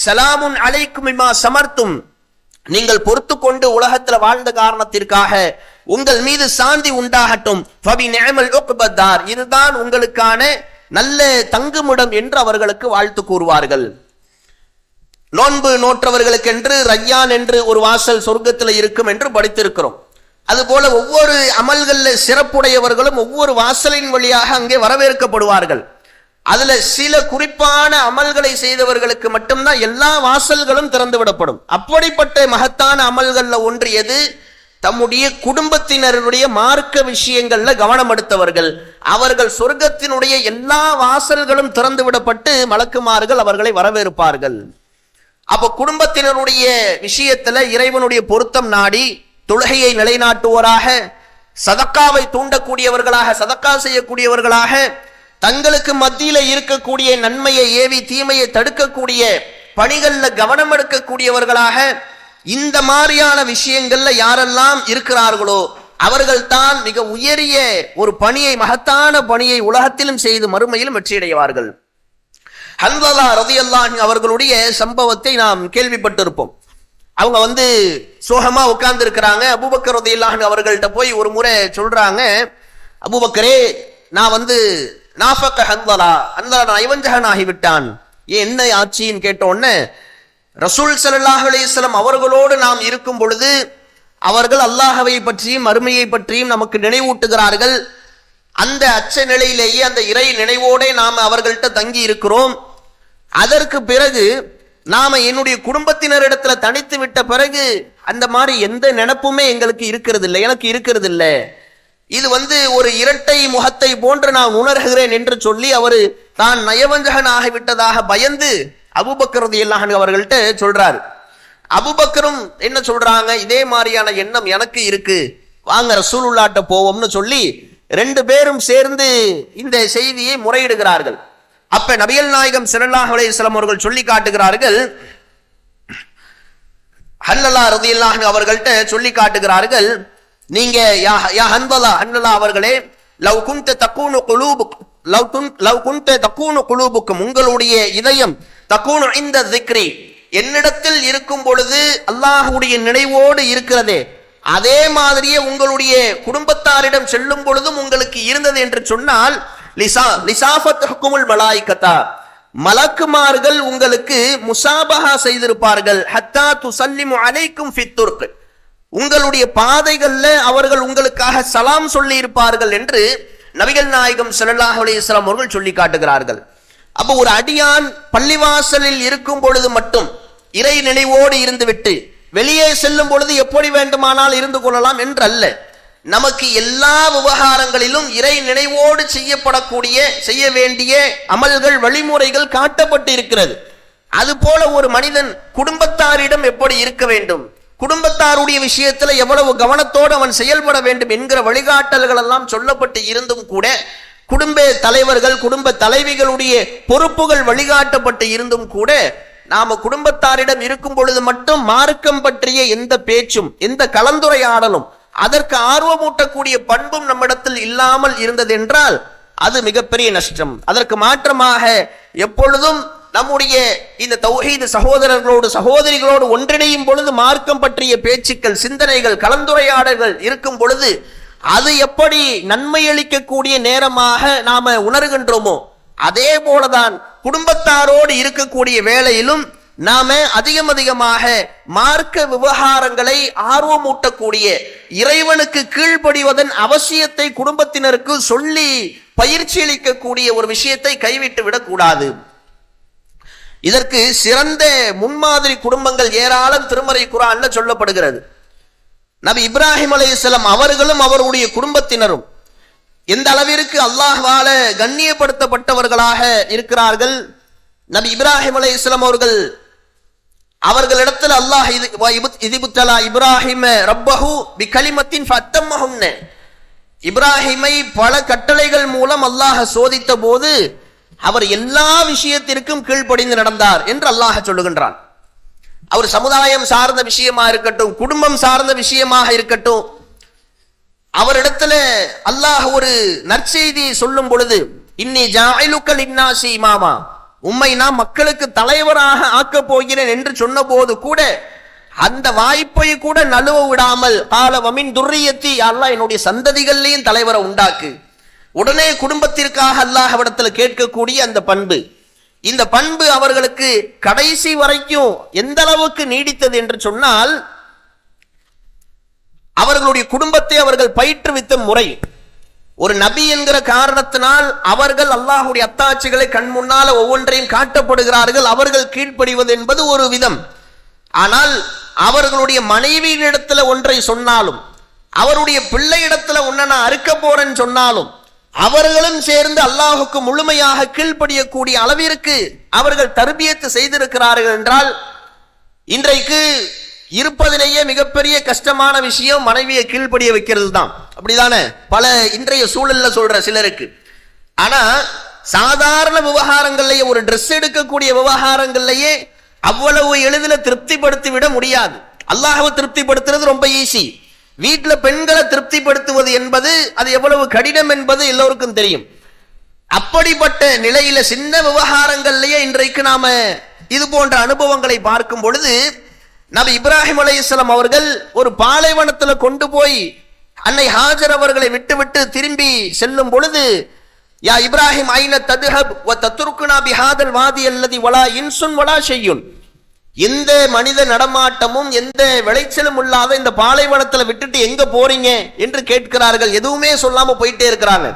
சலாமுன் அலைக்கும் மிமா சமர்த்தும், நீங்கள் பொறுத்து கொண்டு உலகத்துல வாழ்ந்த காரணத்திற்காக உங்கள் மீது சாந்தி உண்டாகட்டும், ஃபபி நிஅமல் உக்பத்தார், இதுதான் உங்களுக்கான நல்ல தங்குமிடம் என்று அவர்களுக்கு வாழ்த்து கூறுவார்கள். நோன்பு நோற்றவர்களுக்கு என்று ரய்யான் என்று ஒரு வாசல் சொர்க்கத்தில் இருக்கும் என்று படித்திருக்கிறோம். அதுபோல ஒவ்வொரு அமல்கள்ல சிறப்புடையவர்களும் ஒவ்வொரு வாசலின் வழியாக அங்கே வரவேற்கப்படுவார்கள். அதுல சில குறிப்பான அமல்களை செய்தவர்களுக்கு மட்டும்தான் எல்லா வாசல்களும் திறந்து விடப்படும். அப்படிப்பட்ட மகத்தான அமல்கள்ல ஒன்று எது? தம்முடைய குடும்பத்தினருடைய மார்க்க விஷயங்கள்ல கவனம் எடுத்தவர்கள். அவர்கள் சொர்க்கத்தினுடைய எல்லா வாசல்களும் திறந்து விடப்பட்டு மலக்குமார்கள் அவர்களை வரவேற்பார்கள். அப்ப குடும்பத்தினருடைய விஷயத்துல இறைவனுடைய பொருத்தம் நாடி தொழுகையை நிலைநாட்டுவோராக, சதக்காவை தூண்டக்கூடியவர்களாக, சதக்கா செய்யக்கூடியவர்களாக, தங்களுக்கு மத்தியில இருக்கக்கூடிய நன்மையை ஏவி தீமையை தடுக்கக்கூடிய பணிகள்ல கவனம் எடுக்கக்கூடியவர்களாக, இந்த மாதிரியான விஷயங்கள்ல யாரெல்லாம் இருக்கிறார்களோ அவர்கள் தான் மிக உயரிய ஒரு பணியை, மகத்தான பணியை உலகத்திலும் செய்து மறுமையிலும் வெற்றியடைவார்கள். ஹன்ஸலா ரலியல்லாஹு அவர்களுடைய சம்பவத்தை நாம் கேள்விப்பட்டிருப்போம். அவங்க வந்து சோகமா உட்கார்ந்து இருக்கிறாங்க. அபூபக்கர் ரலியல்லாஹு அவர்கள்ட்ட போய் ஒரு முறை சொல்றாங்க, அபூபக்கரே, நான் வந்து நாஃபக ஹன்ஸலா நயவஞ்சகன் ஆகிவிட்டான், என்ன ஆட்சின்னு கேட்ட உடனே ரசூல் ஸல்லல்லாஹு அலைஹி வஸல்லம் அவர்களோடு நாம் இருக்கும் பொழுது அவர்கள் அல்லாஹ்வை பற்றியும் மறுமையை பற்றியும் நமக்கு நினைவூட்டுகிறார்கள். அந்த அச்ச நிலையிலேயே அந்த இறை நினைவோட நாம் அவர்கள்ட்ட தங்கி இருக்கிறோம். அதற்கு பிறகு நாம என்னுடைய குடும்பத்தினரிடத்துல தனித்து விட்ட பிறகு அந்த மாதிரி எந்த நினைப்புமே எங்களுக்கு இருக்கிறது இல்லை, எனக்கு இருக்கிறது இல்லை. இது வந்து ஒரு இரட்டை முகத்தை போன்று நான் உணர்கிறேன் என்று சொல்லி அவரு தான் நயவஞ்சகன் ஆகிவிட்டதாக பயந்து அபூபக்கர் ரலியல்லாஹு அன்ஹு அவர்கள்ட்ட சொல்றாரு. அபூபக்கரும் என்ன சொல்றாங்க, இதே மாதிரியான எண்ணம் எனக்கு இருக்கு, வாங்க ரசூலுல்லாஹ்ட்ட போவோம்னு சொல்லி ரெண்டு பேரும் சேர்ந்து இந்த செய்தியை முறையிடுகிறார்கள். அப்ப நபிகள் நாயகம் ஸல்லல்லாஹு அலைஹி வஸல்லம் அவர்கள் சொல்லி காட்டுகிறார்கள், ஹன்ஸலா ரலியல்லாஹு அன்ஹு அவர்கள்ட்ட சொல்லி காட்டுகிறார்கள், நீங்க யா ஹன்ஸலா அவர்களே, லவ் குன்த தகூனு குலூபுக்கும், உங்களுடைய இதயம் தகூனு இந்த ذிக்ரி, என்னிடத்தில் இருக்கும் பொழுது அல்லாஹ்வுடைய நினைவோடு இருக்கிறதே, அதே மாதிரியே உங்களுடைய குடும்பத்தாரிடம் செல்லும் பொழுதும் உங்களுக்கு இருந்தது என்று சொன்னால் லிசாஃபத்துஹுமுல் மலாயிகத்தா, மலக்குமார்கள் உங்களுக்கு முசாபஹா செய்திருப்பார்கள், ஹத்தா துசல்லிமு அலைக்கும் ஃபித்துர்க், உங்களுடைய பாதைகள்ல அவர்கள் உங்களுக்காக சலாம் சொல்லி இருப்பார்கள் என்று நபிகள் நாயகம் ஸல்லல்லாஹு அலைஹி வஸல்லம் அவர்கள் சொல்லி காட்டுகிறார்கள். அப்போ ஒரு அடியான் பள்ளிவாசலில் இருக்கும் பொழுது மட்டும் இறை நினைவோடு இருந்துவிட்டு வெளியே செல்லும் பொழுது எப்படி வேண்டுமானால் இருந்து கொள்ளலாம் என்று அல்ல. நமக்கு எல்லா விவகாரங்களிலும் இறை நினைவோடு செய்ய வேண்டிய அமல்கள் வழிமுறைகள் காட்டப்பட்டு இருக்கிறது. அதுபோல ஒரு மனிதன் குடும்பத்தாரிடம் எப்படி இருக்க வேண்டும், குடும்பத்தாருடைய விஷயத்துல எவ்வளவு கவனத்தோடு அவன் செயல்பட வேண்டும் என்கிற வழிகாட்டல்கள் எல்லாம் சொல்லப்பட்டு இருந்தும் கூட, குடும்ப தலைவர்கள் குடும்ப தலைவிகளுடைய பொறுப்புகள் வழிகாட்டப்பட்டு இருந்தும் கூட, நாம குடும்பத்தாரிடம் இருக்கும் பொழுது மட்டும் மார்க்கம் பற்றிய எந்த பேச்சும் எந்த கலந்துரையாடலும் அதற்கு ஆர்வமூட்டக்கூடிய பண்பும் நம்மிடத்தில் இல்லாமல் இருந்தது என்றால் அது மிகப்பெரிய நஷ்டம். அதற்கு மாற்றமாக எப்பொழுதும் நம்முடைய இந்த தௌஹீத் சகோதரர்களோடு சகோதரிகளோடு ஒன்றிணையும் பொழுது மார்க்கம் பற்றிய பேச்சுக்கள் சிந்தனைகள் கலந்துரையாடல்கள் இருக்கும் பொழுது அது எப்படி நன்மை அளிக்கக்கூடிய நேரமாக நாம உணர்கின்றோமோ அதே போலதான் குடும்பத்தாரோடு இருக்கக்கூடிய வேளையிலும் நாம அதிகமாக மார்க்க விவகாரங்களை ஆர்வமூட்டக்கூடிய இறைவனுக்கு கீழ்ப்படிவதன் அவசியத்தை குடும்பத்தினருக்கு சொல்லி பயிற்சி அளிக்கக்கூடிய ஒரு விஷயத்தை கைவிட்டு விடக்கூடாது. இதற்கு சிறந்த முன்மாதிரி குடும்பங்கள் ஏராளம் திருமறை குர்ஆன்ல சொல்லப்படுகிறது. நபி இப்ராஹிம் அலைஹிஸ்ஸலாம் அவர்களும் அவருடைய குடும்பத்தினரும் எந்த அளவிற்கு அல்லாஹ்வால கண்ணியப்படுத்தப்பட்டவர்களாக இருக்கிறார்கள். நபி இப்ராஹிம் அலைஹிஸ்ஸலாம் அவர்களிடத்தில் அல்லாஹ் இதிபுத்தலா இப்ராஹிம ரப்பஹு பிகலிமத்தின் ஃபத்தம்மஹுன்ன, இப்ராஹிமை பல கட்டளைகள் மூலம் அல்லாஹ் சோதித்த போது அவர் எல்லா விஷயத்திற்கும் கீழ்ப்படிந்து நடந்தார் என்று அல்லாஹ் சொல்லுகின்றான். அவர் சமுதாயம் சார்ந்த விஷயமா இருக்கட்டும், குடும்பம் சார்ந்த விஷயமாக இருக்கட்டும், அவரிடத்துல அல்லாஹ் ஒரு நற்செய்தி சொல்லும் பொழுது இன்னி ஜாயிலுக்க லின்னாசி இமாமா, உம்மை நான் மக்களுக்கு தலைவராக ஆக்கப் போகிறேன் என்று சொன்ன போது கூட அந்த வாய்ப்பை கூட நழுவ விடாமல் கால வமின் துர்ரியத்தி, அல்லாஹ் என்னுடைய சந்ததிகள்லையும் தலைவரை உண்டாக்கு. உடனே குடும்பத்திற்காக அல்லாஹ்விடத்தில் கேட்கக்கூடிய அந்த பண்பு, இந்த பண்பு அவர்களுக்கு கடைசி வரைக்கும் எந்த அளவுக்கு நீடித்தது என்று சொன்னால், அவர்களுடைய குடும்பத்தை அவர்கள் பயிற்றுவித்த முறை, ஒரு நபி என்கிற காரணத்தினால் அவர்கள் அல்லாஹ்வுடைய அத்தாட்சிகளை கண் முன்னால ஒவ்வொன்றையும் காட்டப்படுகிறார்கள், அவர்கள் கீழ்ப்படிவது என்பது ஒரு விதம். ஆனால் அவர்களுடைய மனைவியினிடத்துல ஒன்றை சொன்னாலும், அவருடைய பிள்ளையிடத்துல ஒன்ன நான் அறுக்க போறேன்னு சொன்னாலும் அவர்களும் சேர்ந்து அல்லாஹுக்கு முழுமையாக கீழ்ப்படியக்கூடிய அளவிற்கு அவர்கள் தர்பியத்து செய்திருக்கிறார்கள் என்றால், இன்றைக்கு இருப்பதிலேயே மிகப்பெரிய கஷ்டமான விஷயம் மனைவியை கீழ்ப்படிய வைக்கிறது தான். அப்படிதானே பல இன்றைய சூழல்ல சொல்ற சிலருக்கு. ஆனா சாதாரண விவகாரங்கள்லயே, ஒரு ட்ரெஸ் எடுக்கக்கூடிய விவகாரங்கள்லயே அவ்வளவு எளிதில் திருப்திப்படுத்தி விட முடியாது. அல்லாஹ்வை திருப்திப்படுத்துறது ரொம்ப ஈஸி. வீட்டுல பெண்களை திருப்திப்படுத்துவது என்பது அது எவ்வளவு கடினம் என்பது எல்லோருக்கும் தெரியும். அப்படிப்பட்ட நிலையில சின்ன விவகாரங்கள்லயே இன்றைக்கு நாம இது போன்ற அனுபவங்களை பார்க்கும் பொழுது, நபி இப்ராஹிம் அலைஹிஸ்ஸலாம் அவர்கள் ஒரு பாலைவனத்துல கொண்டு போய் அன்னை ஹாஜர் அவர்களை விட்டுவிட்டு திரும்பி செல்லும் பொழுது, யா இப்ராஹிம் ஐன தத்ஹப் வ தத்ருக்குனா பிஹாதல் வாதி அல்லதி வலா இன்சுன் வலா ஷையுன், எந்த மனித நடமாட்டமும் எந்த விளைச்சலும் இல்லாத இந்த பாலைவனத்துல விட்டுட்டு எங்க போறீங்க என்று கேட்கிறார்கள். எதுவுமே சொல்லாம போயிட்டே இருக்கிறாங்க.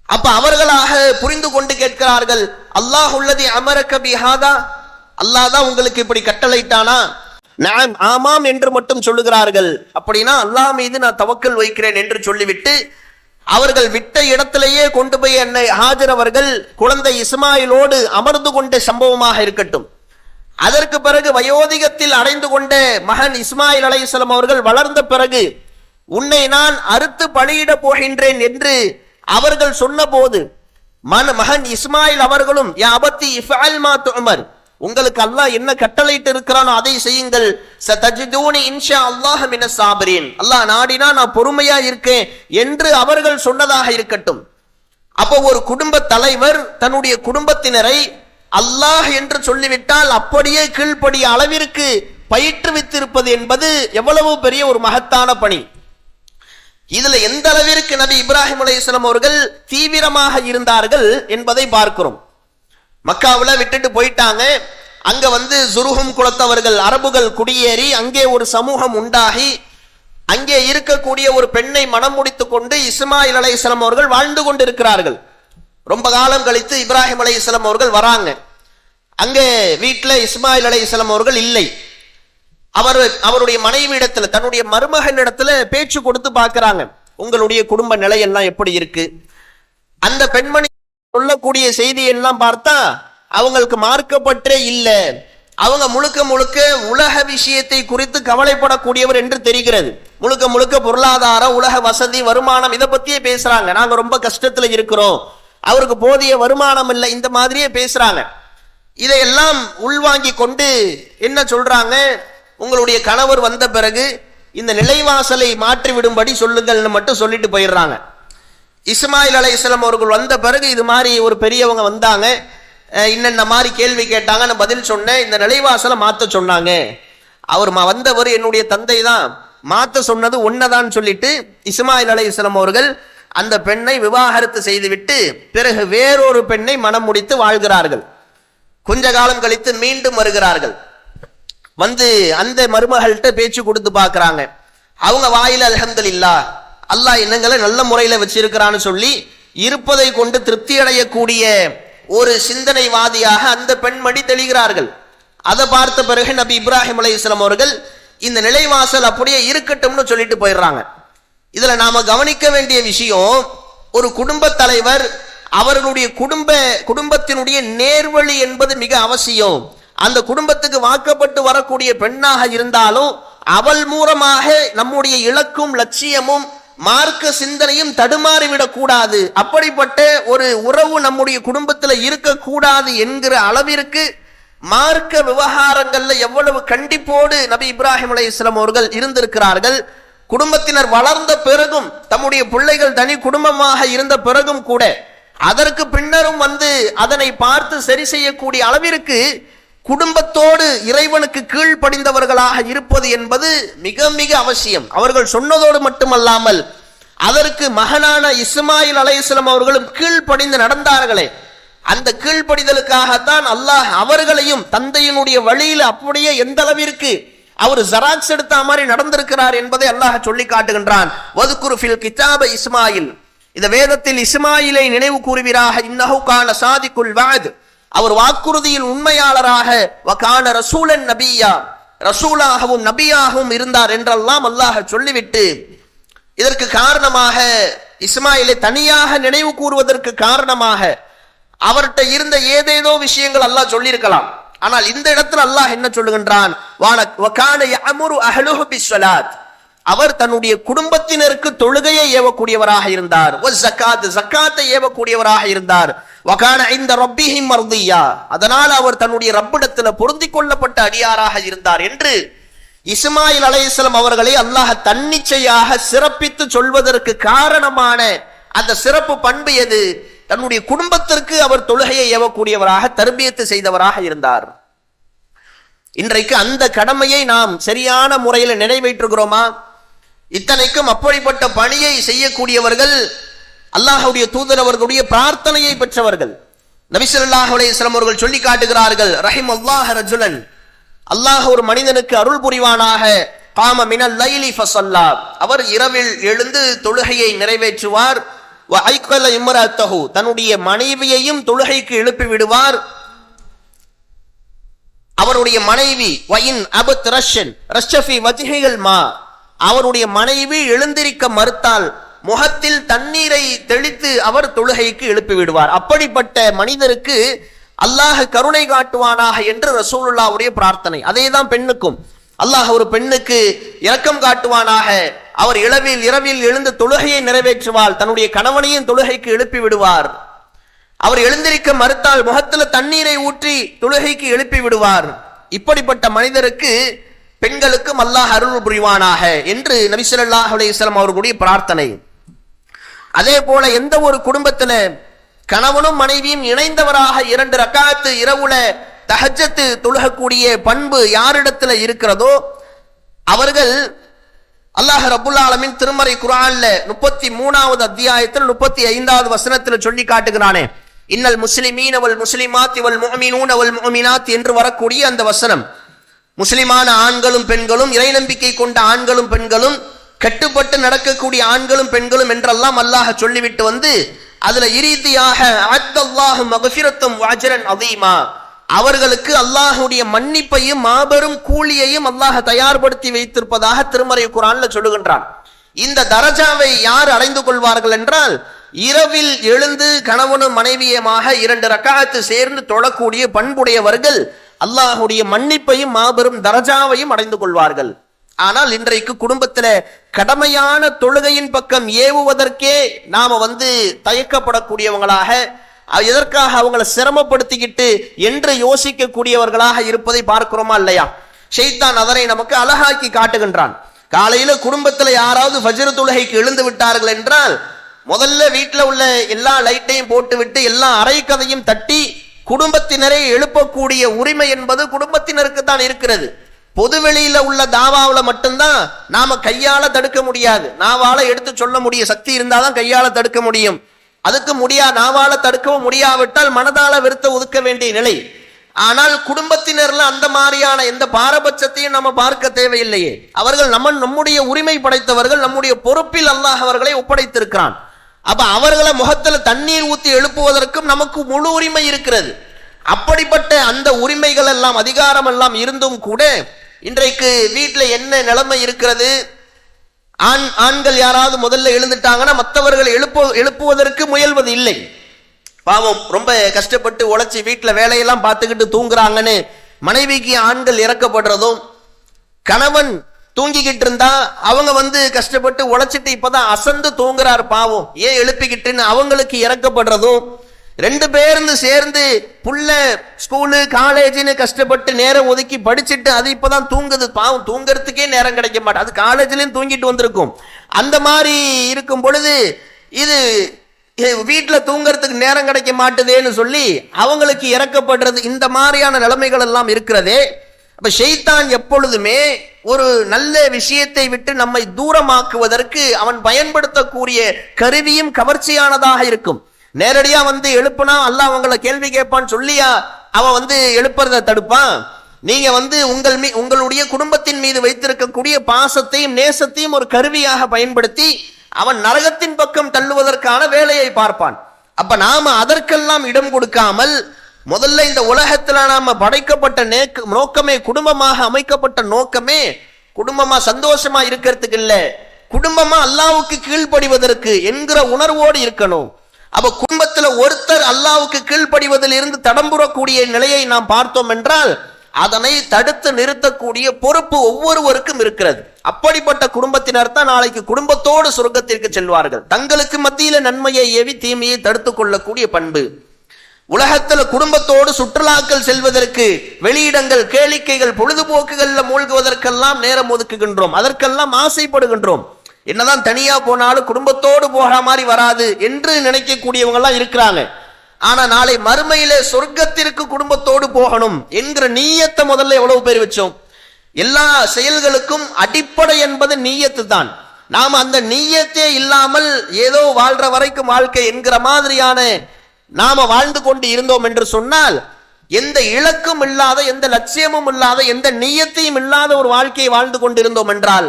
அப்ப அவர்களாக புரிந்து கொண்டு கேட்கிறார்கள், அல்லாஹ் உள்ளதி அமரக பிஹாதா, அல்லாஹ் தான் உங்களுக்கு இப்படி கட்டளையிட்டானா? நான் ஆமாம் என்று மட்டும் சொல்லுகிறார்கள். அப்படின்னா அல்லாஹ் மீது நான் தவக்கல் வைக்கிறேன் என்று சொல்லிவிட்டு அவர்கள் விட்ட இடத்திலேயே கொண்டு போய் அன்னை ஹாஜர் அவர்கள் குழந்தை இஸ்மாயிலோடு அமர்ந்து கொண்ட சம்பவமாக இருக்கட்டும், அதற்கு பிறகு வயோதிகத்தில் அடைந்து கொண்ட மகன் இஸ்மாயில் அலைஹிஸ்ஸலாம் அவர்கள் வளர்ந்த பிறகு உன்னை நான் அறுத்து பலியிட போகின்றேன் என்று அவர்கள் சொன்ன போது மகன் இஸ்மாயில் அவர்களும் யா அபத்தி இஃஅல் மா துஅமர், உங்களுக்கு அல்லாஹ் என்ன கட்டளையிட்டு இருக்கிறானோ அதை செய்யுங்கள், சதஜிதூனி இன்ஷா அல்லாஹ் மினஸ் சாபிரீன், அல்லாஹ் நாடினா நான் பொறுமையா இருக்கேன் என்று அவர்கள் சொன்னதாக இருக்கட்டும். அப்போ ஒரு குடும்ப தலைவர் தன்னுடைய குடும்பத்தினரை அல்லாஹ் என்று சொல்லிவிட்டால் அப்படியே கீழ்ப்படிய அளவிற்கு பயிற்றுவித்திருப்பது என்பது எவ்வளவு பெரிய ஒரு மகத்தான பணி. இதுல எந்த அளவிற்கு நபி இப்ராஹிம் அலைஹிஸ்ஸலாம் அவர்கள் தீவிரமாக இருந்தார்கள் என்பதை பார்க்கிறோம். மக்காவுல விட்டுட்டு போயிட்டாங்க. அங்க ஜுருஹும் குலத்தவர்கள் அரபுகள் குடியேறி அங்கே ஒரு சமூகம் உண்டாகி அங்கே இருக்கக்கூடிய ஒரு பெண்ணை மனம் முடித்து கொண்டு இஸ்மாயில் அலைஹிஸ்ஸலாம் அவர்கள் வாழ்ந்து கொண்டிருக்கிறார்கள். ரொம்ப காலம் கழித்து இப்ராஹிம் அலைஹிஸ்ஸலாம் அவர்கள் வராங்க. அங்கே வீட்டில் இஸ்மாயில் அலைஹிஸ்ஸலாம் அவர்கள் இல்லை. அவருடைய மனைவி இடத்துல, தன்னுடைய மருமகன் இடத்துல பேச்சு கொடுத்து பார்க்கிறாங்க, உங்களுடைய குடும்ப நிலை எல்லாம் எப்படி இருக்கு. அந்த பெண்மணி சொல்லக்கூடிய செய்தி எல்லாம் பார்த்தா அவங்களுக்கு மார்க்கப்பற்றே இல்லை. அவங்க முழுக்க முழுக்க உலக விஷயத்தை குறித்து கவலைப்படக்கூடியவர் என்று தெரிகிறது. முழுக்க முழுக்க பொருளாதாரம், உலக வசதி, வருமானம் இதை பத்தியே பேசுறாங்க. நாங்க ரொம்ப கஷ்டத்துல இருக்கிறோம், அவருக்கு போதிய வருமானம் இல்லை, இந்த மாதிரியே பேசுறாங்க. இதையெல்லாம் உள்வாங்கி கொண்டு என்ன சொல்றாங்க, உங்களுடைய கணவர் வந்த பிறகு இந்த நிலைவாசலை மாற்றி விடும்படி சொல்லுங்கள்னு மட்டும் சொல்லிட்டு போயிடுறாங்க. இஸ்மாயில் அலைஹிஸ்ஸலாம் அவர்கள் வந்த பிறகு இது மாதிரி ஒரு பெரியவங்க வந்தாங்க, இன்னென்ன மாதிரி கேள்வி கேட்டாங்க, நான் பதில் சொன்னேன், இந்த நிலைவாசலை மாற்ற சொன்னாங்க. அவர் வந்தவர் என்னுடைய தந்தை தான், மாற்ற சொன்னது ஒன்னதான் சொல்லிட்டு இஸ்மாயில் அலைஹிஸ்ஸலாம் அவர்கள் அந்த பெண்ணை விவாகரத்து செய்துவிட்டு பிறகு வேறொரு பெண்ணை மனம் முடித்து வாழ்கிறார்கள். கொஞ்ச காலம் கழித்து மீண்டும் வருகிறார்கள். அந்த மருமகள்கிட்ட பேச்சு கொடுத்து பார்க்கிறாங்க. அவங்க வாயில அல்ஹம்துலில்லாஹ், அல்லாஹ் என்னங்களை நல்ல முறையில வச்சிருக்கிறான்னு சொல்லி இருப்பதை கொண்டு திருப்தி அடையக்கூடிய ஒரு சிந்தனைவாதியாக அந்த பெண்மணி தெளிகிறார்கள். அதை பார்த்த பிறகு நபி இப்ராஹிம் அலைஹிஸ்ஸலாம் அவர்கள் இந்த நிலைவாசல் அப்படியே இருக்கட்டும்னு சொல்லிட்டு போயிடுறாங்க. இதுல நாம கவனிக்க வேண்டிய விஷயம், ஒரு குடும்ப தலைவர் அவர்களுடைய குடும்பத்தினுடைய நேர்வழி என்பது மிக அவசியம். அந்த குடும்பத்துக்கு வாக்கப்பட்டு வரக்கூடிய பெண்ணாக இருந்தாலும் அவள் மூலமாக நம்முடைய இலக்கும் லட்சியமும் மார்க்க சிந்தனையும் தடுமாறிவிடக் கூடாது. அப்படிப்பட்ட ஒரு உறவு நம்முடைய குடும்பத்தில் இருக்கக்கூடாது என்கிற அளவிற்கு மார்க்க விவகாரங்கள்ல எவ்வளவு கண்டிப்போடு நபி இப்ராஹிம் அலைஹிஸ்ஸலாம் அவர்கள் இருந்திருக்கிறார்கள். குடும்பத்தினர் வளர்ந்த பிறகும், தம்முடைய பிள்ளைகள் தனி குடும்பமாக இருந்த பிறகும் கூட அதற்கு பின்னரும் அதனை பார்த்து சரி செய்யக்கூடிய அளவிற்கு குடும்பத்தோடு இறைவனுக்கு கீழ்ப்படிந்தவர்களாக இருப்பது என்பது மிக மிக அவசியம். அவர்கள் சொன்னதோடு மட்டுமல்லாமல் அதற்கு மகனான இஸ்மாயில் அலைஹிஸ்ஸலாம் அவர்களும் கீழ்ப்படிந்து நடந்தார்களே, அந்த கீழ்ப்படிதலுக்காகத்தான் அல்லாஹ் அவர்களையும் தந்தையினுடைய வழியில் அப்படியே எந்த அளவிற்கு அவர் ஜராக்ஸ் எடுத்த மாதிரி நடந்திருக்கிறார் என்பதை அல்லாஹ் சொல்லி காட்டுகின்றான். வதுகுரு ஃபில் கிதாப இஸ்மாயில், இந்த வேதத்தில் இஸ்மாயிலை நினைவு கூறுவீராக, இன்னஹு கான சாதிக்குல் வஅத், அவர் வாக்குறுதியில் உண்மையாளராக, வகான ரசூலன் நபியா, ரசூலாகவும் நபியாகவும் இருந்தார் என்றெல்லாம் அல்லாஹ் சொல்லிவிட்டு இதற்கு காரணமாக இஸ்மாயிலை தனியாக நினைவு கூறுவதற்கு காரணமாக அவர்கிட்ட இருந்த ஏதேதோ விஷயங்கள் அல்லாஹ் சொல்லியிருக்கலாம். ஆனால் இந்த இடத்துல அல்லாஹ் என்ன சொல்லுகின்றான், வகான யஅமுரு அஹ்லுஹு பிஸ்ஸலாத், அவர் தன்னுடைய குடும்பத்தினருக்கு தொழுகையை ஏவக்கூடியவராக இருந்தார். ஜக்காத்தை ஏவக்கூடியவராக இருந்தார். வகான இந்த ரப்பிஹி மர்தியா, அதனால் அவர் தன்னுடைய ரப்பிடத்தில் பொருந்திக் கொள்ளப்பட்ட அடியாராக இருந்தார் என்று இஸ்மாயில் அலைஹிஸ்ஸலாம் அவர்களை அல்லாஹ் தன்னிச்சையாக சிறப்பித்து சொல்வதற்கு காரணமான அந்த சிறப்பு பண்பு எது? தன்னுடைய குடும்பத்திற்கு அவர் தொழுகையை ஏவக்கூடியவராக, தர்பியத்து செய்தவராக இருந்தார். இன்றைக்கு அந்த கடமையை நாம் சரியான முறையில் நிறைவேற்றுகிறோமா? இத்தனைக்கும் அப்படிப்பட்ட பணியை செய்யக்கூடியவர்கள் அல்லாஹ்வுடைய தூதர் அவர்களுடைய பிரார்த்தனையை பெற்றவர்கள். நபி ஸல்லல்லாஹு அலைஹி வஸல்லம் அவர்கள் சொல்லி காட்டுகிறார்கள், ரஹிமல்லாஹ் ரஜுலன், அல்லாஹ் ஒரு மனிதனுக்கு அருள் புரிவானாக, காம மினல் லைலி ஃபஸல்லா, அவர் இரவில் எழுந்து தொழுகையை நிறைவேற்றுவார். வ ஐகல இம்ரஅத்தஹு, தன்னுடைய மனைவியையும் தொழுகைக்கு எழுப்பி விடுவார். அவருடைய மனைவி வயின் அபத் ரஷன் ரஷஃபி வஜ்ஹில் மா, அவருடைய மனைவி எழுந்திருக்க மறுத்தால் முகத்தில் தண்ணீரை தெளித்து அவர் தொழுகைக்கு எழுப்பி விடுவார். அப்படிப்பட்ட மனிதருக்கு அல்லாஹ் கருணை காட்டுவானாக என்று ரசூலுல்லாஹ்வுடைய பிரார்த்தனை. அதேதான் பெண்ணுக்கும், அல்லாஹ் ஒரு பெண்ணுக்கு இரக்கம் காட்டுவானாக, அவர் இரவில் எழுந்து தொழுகையை நிறைவேற்றுவாள், தன்னுடைய கணவனையும் தொழுகைக்கு எழுப்பி விடுவார். அவர் எழுந்திருக்க மறுத்தால் முகத்தில் தண்ணீரை ஊற்றி தொழுகைக்கு எழுப்பி விடுவார். இப்படிப்பட்ட மனிதருக்கு பெண்களுக்கும் அல்லாஹ் அருள் புரிவானாக என்று நபி ஸல்லல்லாஹு அலைஹி வஸல்லம் அவர்களுடைய பிரார்த்தனை. அதே போல எந்த ஒரு குடும்பத்துல கணவனும் மனைவியும் இணைந்தவராக 2 ரக்காத்து இரவுல தஹஜ்ஜத் தொழுகக்கூடிய பண்பு யாரிடத்துல இருக்கிறதோ அவர்கள் அல்லாஹ் ரப்புல் ஆலமீன் திருமறை குர்ஆன்ல 33வது அத்தியாயத்தில் 35வது வசனத்தில் சொல்லி காட்டுகிறானே, இன்னல் முஸ்லிமீன வல் முஸ்லிமாத்தி வல் முஃமினூன வல் முஃமினாத் என்று வரக்கூடிய அந்த வசனம், முஸ்லிமான ஆண்களும் பெண்களும், இறை நம்பிக்கை கொண்ட ஆண்களும் பெண்களும், கட்டுப்பட்டு நடக்கக்கூடிய ஆண்களும் பெண்களும் என்றெல்லாம் அல்லாஹ் சொல்லிவிட்டு வந்து அதுல இறுதியாக அத்தல்லாஹு மக்ஃபிரத்தும் வஅஜ்ரன் அதீமா, அவர்களுக்கு அல்லாஹுடைய மன்னிப்பையும் மாபெரும் கூலியையும் அல்லாஹ் தயார்படுத்தி வைத்திருப்பதாக திருமறை குர்ஆன்ல சொல்லுகின்றான். இந்த தரஜாவை யார் அடைந்து கொள்வார்கள் என்றால், இரவில் எழுந்து கணவனும் மனைவியுமாக 2 ரக்காத்து சேர்ந்து தொழக்கூடிய பண்புடையவர்கள் அல்லாஹுடைய மன்னிப்பையும் மாபெரும் தரஜாவையும் அடைந்து கொள்வார்கள். ஆனால் இன்றைக்கு குடும்பத்துல கடமையான தொழுகையின் பக்கம் ஏவுவதற்கே நாம தயக்கப்படக்கூடியவங்களாக, எதற்காக அவங்களை சிரமப்படுத்திக்கிட்டு என்று யோசிக்கக்கூடியவர்களாக இருப்பதை பார்க்கிறோமா இல்லையா? ஷைத்தான் அதனை நமக்கு அழகாக்கி காட்டுகின்றான். காலையில குடும்பத்துல யாராவது ஃபஜ்ர் தொழுகைக்கு எழுந்து விட்டார்கள் என்றால் முதல்ல வீட்டுல உள்ள எல்லா லைட்டையும் போட்டு விட்டு எல்லா அறை கதையும் தட்டி குடும்பத்தினரை எழுப்பக்கூடிய உரிமை என்பது குடும்பத்தினருக்கு தான் இருக்கிறது. பொதுவெளியில உள்ள தாவாவுல மட்டும்தான் நாம கையால தடுக்க முடியாது. நாவால எடுத்து சொல்ல முடிய சக்தி இருந்தாதான் கையால தடுக்க முடியும். அதுக்கு நாவால தடுக்கவும் முடியாவிட்டால் மனதால வெறுத்த ஒதுக்க வேண்டிய நிலை. ஆனால் குடும்பத்தினர்ல அந்த மாதிரியான எந்த பாரபட்சத்தையும் நம்ம பார்க்க தேவையில்லையே. அவர்கள் நம்முடைய உரிமை படைத்தவர்கள், நம்முடைய பொறுப்பில் அல்லாஹ் அவர்களை ஒப்படைத்திருக்கிறான். அப்ப அவர்களை முகத்துல தண்ணீர் ஊத்தி எழுப்புவதற்கும் நமக்கு முழு உரிமை இருக்கிறது. அப்படிப்பட்ட அந்த உரிமைகள் எல்லாம் அதிகாரம் எல்லாம் இருந்தும் கூட இன்றைக்கு வீட்டுல என்ன நிலைமை இருக்கிறது? ஆண்கள் யாராவது முதல்ல எழுந்துட்டாங்கன்னா மற்றவர்கள் எழுப்புவதற்கு முயல்வது இல்லை. பாவம், ரொம்ப கஷ்டப்பட்டு உழைச்சி வீட்டுல வேலையெல்லாம் பார்த்துக்கிட்டு தூங்குறாங்கன்னு மனைவிக்கு ஆண்கள் இறக்கப்படுறதும், கணவன் தூங்கிக்கிட்டு இருந்தா அவங்க கஷ்டப்பட்டு உழைச்சிட்டு இப்பதான் அசந்து தூங்குறாரு பாவம் ஏன் எழுப்பிக்கிட்டுன்னு அவங்களுக்கு இறக்கப்படுறதும், 2 பேருந்து சேர்ந்து புள்ள ஸ்கூலு காலேஜ்னு கஷ்டப்பட்டு நேரம் ஒதுக்கி படிச்சுட்டு அது இப்பதான் தூங்குது பாவம், தூங்குறதுக்கே நேரம் கிடைக்க மாட்டேன், அது காலேஜ்லயும் தூங்கிட்டு வந்திருக்கும். அந்த மாதிரி இருக்கும் பொழுது இது வீட்டுல தூங்குறதுக்கு நேரம் கிடைக்க மாட்டுதேன்னு சொல்லி அவங்களுக்கு இறக்கப்படுறது. இந்த மாதிரியான நிலைமைகள் எல்லாம் இருக்கிறதே. அப்ப ஷைத்தான் எப்பொழுதுமே ஒரு நல்ல விஷயத்தை விட்டு நம்மை தூரமாக்குவதற்கு அவன் பயன்படுத்தக்கூடிய கருவியும் கவர்ச்சியானதாக இருக்கும். நேரடியா எழுப்புனா அல்லாஹ் அவங்களை கேள்வி கேட்பான்னு சொல்லியா அவன் எழுப்புறத தடுப்பான்? நீங்க உங்களுடைய குடும்பத்தின் மீது வைத்திருக்கக்கூடிய பாசத்தையும் நேசத்தையும் ஒரு கருவியாக பயன்படுத்தி அவன் நரகத்தின் பக்கம் தள்ளுவதற்கான வேலையை பார்ப்பான். அப்ப நாம அதற்கெல்லாம் இடம் கொடுக்காமல் முதல்ல இந்த உலகத்துல நாம படைக்கப்பட்ட நோக்கமே, குடும்பமாக அமைக்கப்பட்ட நோக்கமே குடும்பமா சந்தோஷமா இருக்கிறதுக்கு இல்ல, குடும்பமா அல்லாஹ்வுக்கு கீழ்ப்படிவதற்கு என்கிற உணர்வோடு இருக்கணும். அப்ப குடும்பத்துல ஒருத்தர் அல்லாஹ்வுக்கு கீழ்ப்படிவதில் இருந்து தடம்புறக்கூடிய நிலையை நாம் பார்த்தோம் என்றால் அதனை தடுத்து நிறுத்தக்கூடிய பொறுப்பு ஒவ்வொருவருக்கும் இருக்கிறது. அப்படிப்பட்ட குடும்பத்தினர் தான் நாளைக்கு குடும்பத்தோடு சொர்க்கத்திற்கு செல்வார்கள். தங்களுக்கு மத்தியில நன்மையை ஏவி தீமையை தடுத்துக் கொள்ளக்கூடிய பண்பு. உலகத்துல குடும்பத்தோடு சுற்றுலாக்கள் செல்வதற்கு, வெளியிடங்கள், கேளிக்கைகள், பொழுதுபோக்குகள்ல மூழ்குவதற்கெல்லாம் நேரம் ஒதுக்குகின்றோம், அதற்கெல்லாம் ஆசைப்படுகின்றோம். என்னதான் தனியா போனாலும் குடும்பத்தோடு போகிற மாதிரி வராது என்று நினைக்கக்கூடியவங்க எல்லாம் இருக்கிறாங்க. ஆனா நாளை மறுமையில சொர்க்கத்திற்கு குடும்பத்தோடு போகணும் என்கிற நீயத்தை முதல்ல எவ்வளவு பேர் வச்சோம்? எல்லா செயல்களுக்கும் அடிப்படை என்பது நீயத்து தான். நாம அந்த நீயத்தே இல்லாமல் ஏதோ வாழ்ற வரைக்கும் வாழ்க்கை என்கிற மாதிரியான நாம வாழ்ந்து கொண்டு இருந்தோம் என்று சொன்னால், எந்த இலக்கும் இல்லாத, எந்த லட்சியமும் இல்லாத, எந்த நீயத்தையும் இல்லாத ஒரு வாழ்க்கையை வாழ்ந்து கொண்டிருந்தோம் என்றால்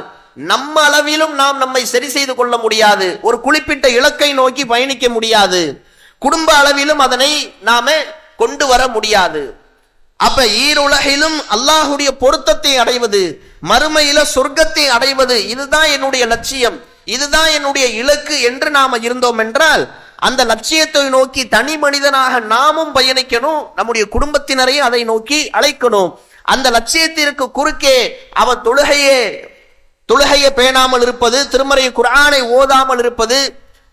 நம்ம அளவிலும் நாம் நம்மை சரி செய்து கொள்ள முடியாது. ஒரு குறிப்பிட்ட இலக்கை நோக்கி பயணிக்க முடியாது. குடும்ப அளவிலும் அதனை நாம கொண்டு வர முடியாது. அப்ப ஈருலகிலும் அல்லாஹுடைய பொருத்தத்தை அடைவது, மறுமையில சொர்க்கத்தை அடைவது, இதுதான் என்னுடைய லட்சியம், இதுதான் என்னுடைய இலக்கு என்று நாம இருந்தோம் என்றால் அந்த லட்சியத்தை நோக்கி தனி மனிதனாக நாமும் பயணிக்கணும், நம்முடைய குடும்பத்தினரையும் அதை நோக்கி அழைக்கணும். அந்த லட்சியத்திற்கு குறுக்கே அவன் தொழுகையை பேணாமல் இருப்பது, திருமறை குர்ஆனை ஓதாமல் இருப்பது,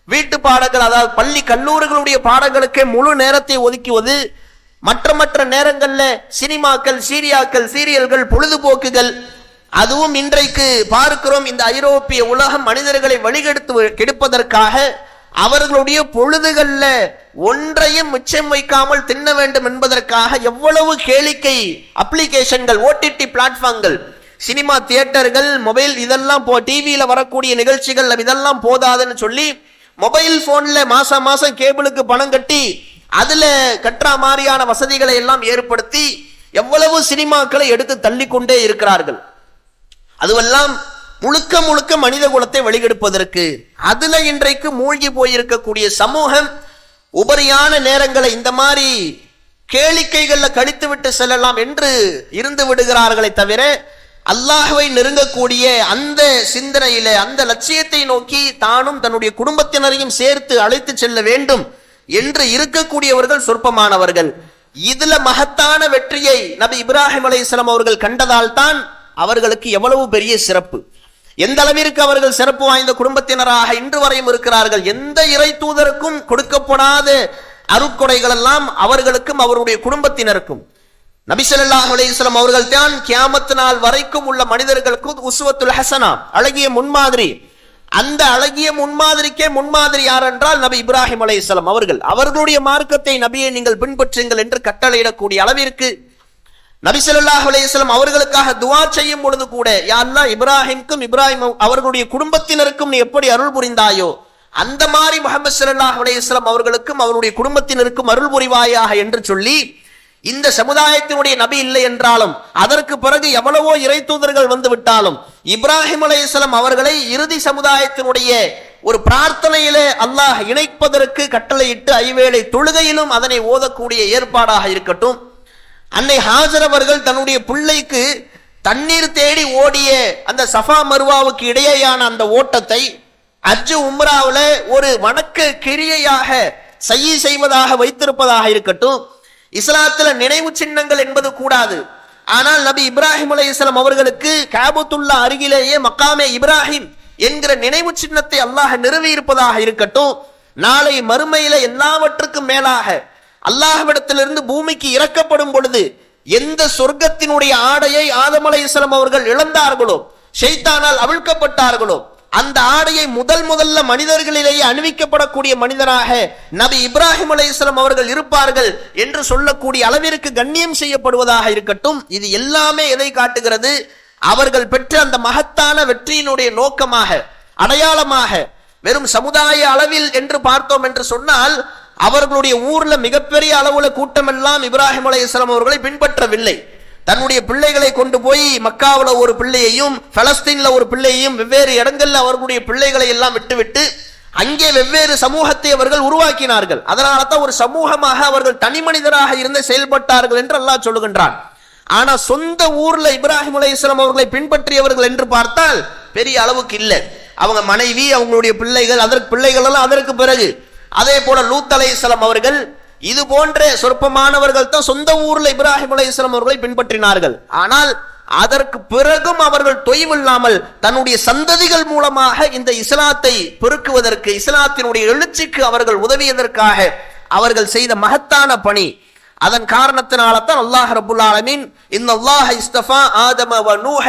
வீட்டு பாடங்கள் அதாவது பள்ளி கல்லூரிகளுடைய பாடங்களுக்கே முழு நேரத்தை ஒதுக்குவது, மற்ற நேரங்கள்ல சினிமாக்கள், சீரியல்கள், பொழுதுபோக்குகள், அதுவும் இன்றைக்கு பார்க்கிறோம் இந்த ஐரோப்பிய உலகம் மனிதர்களை கெடுப்பதற்காக அவர்களுடைய பொழுதுகள்ல ஒன்றையும் மிச்சம் வைக்காமல் தின்ன வேண்டும் என்பதற்காக எவ்வளவு கேளிக்கை அப்ளிகேஷன்கள், OTT பிளாட்ஃபார்ம்கள், சினிமா தியேட்டர்கள், மொபைல், இதெல்லாம் டிவியில வரக்கூடிய நிகழ்ச்சிகள் இதெல்லாம் போதாதுன்னு சொல்லி மொபைல் போன்ல மாசம் கேபிளுக்கு பணம் கட்டி அதுல கற்றா மாதிரியான வசதிகளை எல்லாம் ஏற்படுத்தி எவ்வளவு சினிமாக்களை எடுத்து தள்ளிக்கொண்டே இருக்கிறார்கள். அதுவெல்லாம் முழுக்க முழுக்க மனித குலத்தை வெளியெடுப்பதற்கு. அதுல இன்றைக்கு மூழ்கி போயிருக்கக்கூடிய சமூகம் உபரியான நேரங்களை இந்த மாதிரி கேளிக்கைகள்ல கழித்து விட்டு செல்லலாம் என்று இருந்து விடுகிறார்களை தவிர அல்லாஹ்வை நெருங்கக்கூடிய அந்த சிந்தனையில அந்த லட்சியத்தை நோக்கி தானும் தன்னுடைய குடும்பத்தினரையும் சேர்த்து அழைத்து செல்ல வேண்டும் என்று இருக்கக்கூடியவர்கள் சொற்பமானவர்கள். இதுல மகத்தான வெற்றியை நபி இப்ராஹிம் அலைஹிஸ்ஸலாம் அவர்கள் கண்டதால் தான் அவர்களுக்கு எவ்வளவு பெரிய சிறப்பு, எந்த அளவிற்கு அவர்கள் சிறப்பு வாய்ந்த குடும்பத்தினராக இன்று வரையும் இருக்கிறார்கள். எந்த இறை தூதருக்கும் கொடுக்கப்படாத அருட்கொடைகள் எல்லாம் அவர்களுக்கும் அவருடைய குடும்பத்தினருக்கும். நபி ஸல்லல்லாஹு அலைஹி வஸல்லம் அவர்கள் தான் கியாமத் நாள் வரைக்கும் உள்ள மனிதர்களுக்கு உஸ்வத்துல் ஹஸனா, அழகிய முன்மாதிரி. அந்த அழகிய முன்மாதிரிக்கே முன்மாதிரி யார் என்றால் நபி இப்ராஹிம் அலைஹிஸ்ஸலாம் அவர்கள். அவர்களுடைய மார்க்கத்தை நபியை நீங்கள் பின்பற்றுங்கள் என்று கட்டளையிடக்கூடிய அளவிற்கு நபி ஸல்லல்லாஹு அலைஹி வஸல்லம் அவர்களுக்காக துஆ செய்யும் பொழுது கூட, யா அல்லாஹ், இப்ராஹிம்க்கும் இப்ராஹிம் அவர்களுடைய குடும்பத்தினருக்கும் நீ எப்படி அருள் புரிந்தாயோ அந்த மாதிரி முஹம்மது ஸல்லல்லாஹு அலைஹி வஸல்லம் அவர்களுக்கும் அவருடைய குடும்பத்தினருக்கும் அருள் புரிவாயாக என்று சொல்லி, இந்த சமுதாயத்தினுடைய நபி இல்லை என்றாலும் அதற்கு பிறகு எவ்வளவோ இறை தூதர்கள் வந்து விட்டாலும் இப்ராஹிம் அலைஹிஸ்ஸலாம் அவர்களை இறுதி சமுதாயத்தினுடைய ஒரு பிரார்த்தனையிலே அல்லாஹ் இணைப்பதற்கு கட்டளையிட்டு ஐவேளை தொழுகையிலும் அதனை ஓதக்கூடிய ஏற்பாடாக இருக்கட்டும். அன்னை ஹாஜர் அவர்கள் தன்னுடைய பிள்ளைக்கு தண்ணீர் தேடி ஓடிய அந்த சஃபா மர்வாவுக்கு இடையேயான அந்த ஓட்டத்தை ஹஜ் உம்ராவுல ஒரு வணக்க கிரியையாக செய்வதாக வைத்திருப்பதாக இருக்கட்டும். இஸ்லாத்துல நினைவு சின்னங்கள் என்பது கூடாது. ஆனால் நபி இப்ராஹிம் அலைஹிஸ்ஸலாம் அவர்களுக்கு காபத்துல்லா அருகிலேயே மக்காமே இப்ராஹிம் என்கிற நினைவு சின்னத்தை அல்லாஹ் நிறுவி இருப்பதாக இருக்கட்டும். நாளை மறுமையில எல்லாவற்றுக்கும் மேலாக அல்லாஹ்விடத்திலிருந்து பூமிக்கு இறக்கப்படும் பொழுது எந்த சொர்க்கத்தினுடைய ஆடையை ஆதம் அலைஹிஸ்ஸலாம் அவர்கள் இழந்தார்களோ, ஷைத்தானால் அவிழ்க்கப்பட்டார்களோ, அந்த ஆடையை முதல்ல மனிதர்களிலேயே அணிவிக்கப்படக்கூடிய மனிதராக நபி இப்ராஹிம் அலைஹிஸ்ஸலாம் அவர்கள் இருப்பார்கள் என்று சொல்லக்கூடிய அளவிற்கு கண்ணியம் செய்யப்படுவதாக இருக்கட்டும். இது எல்லாமே எதை காட்டுகிறது? அவர்கள் பெற்ற அந்த மகத்தான வெற்றியினுடைய நோக்கமாக, அடையாளமாக. வெறும் சமுதாய அளவில் என்று பார்த்தோம் என்று சொன்னால் அவர்களுடைய ஊர்ல மிகப்பெரிய அளவுல கூட்டம் எல்லாம் இப்ராஹிம் அலைஹிஸ்ஸலாம் அவர்களை பின்பற்றவில்லை. தன்னுடைய பிள்ளைகளை கொண்டு போய் மக்காவுல ஒரு பிள்ளையையும் பலஸ்தீன்ல ஒரு பிள்ளையையும் வெவ்வேறு இடங்கள்ல அவர்களுடைய பிள்ளைகளை எல்லாம் விட்டுவிட்டு அங்கே வெவ்வேறு சமூகத்தை அவர்கள் உருவாக்கினார்கள். அதனால தான் ஒரு சமூகமாக அவர்கள் தனி மனிதராக இருந்து செயல்பட்டார்கள் என்று அல்லாஹ் சொல்லுகின்றான். ஆனா சொந்த ஊர்ல இப்ராஹிம் அலைஹிஸ்ஸலாம் அவர்களை பின்பற்றியவர்கள் என்று பார்த்தால் பெரிய அளவுக்கு இல்லை. அவங்க மனைவி, அவங்களுடைய பிள்ளைகள், அதற்கு பிள்ளைகள் எல்லாம் அதற்கு பிறகு. அதே போல லூத் அலைஹிஸ்ஸலாம் அவர்கள், இது போன்ற சொற்பமானவர்கள் தான் சொந்த ஊர்ல இப்ராஹிம் அலைஹிஸ்ஸலாம் அவர்களை பின்பற்றினார்கள். ஆனால் அதற்கு பிறகும் அவர்கள் தொய்வில்லாமல் தன்னுடைய சந்ததிகள் மூலமாக இந்த இஸ்லாத்தை பெருக்குவதற்கு, இஸ்லாத்தினுடைய எழுச்சிக்கு அவர்கள் உதவியதற்காக அவர்கள் செய்த மகத்தான பணி. அதன் காரணத்தினால தான் அல்லாஹ் ரப்புல் ஆலமீன் இன்னல்லாஹ இஸ்தஃபா ஆதம வ நூஹ,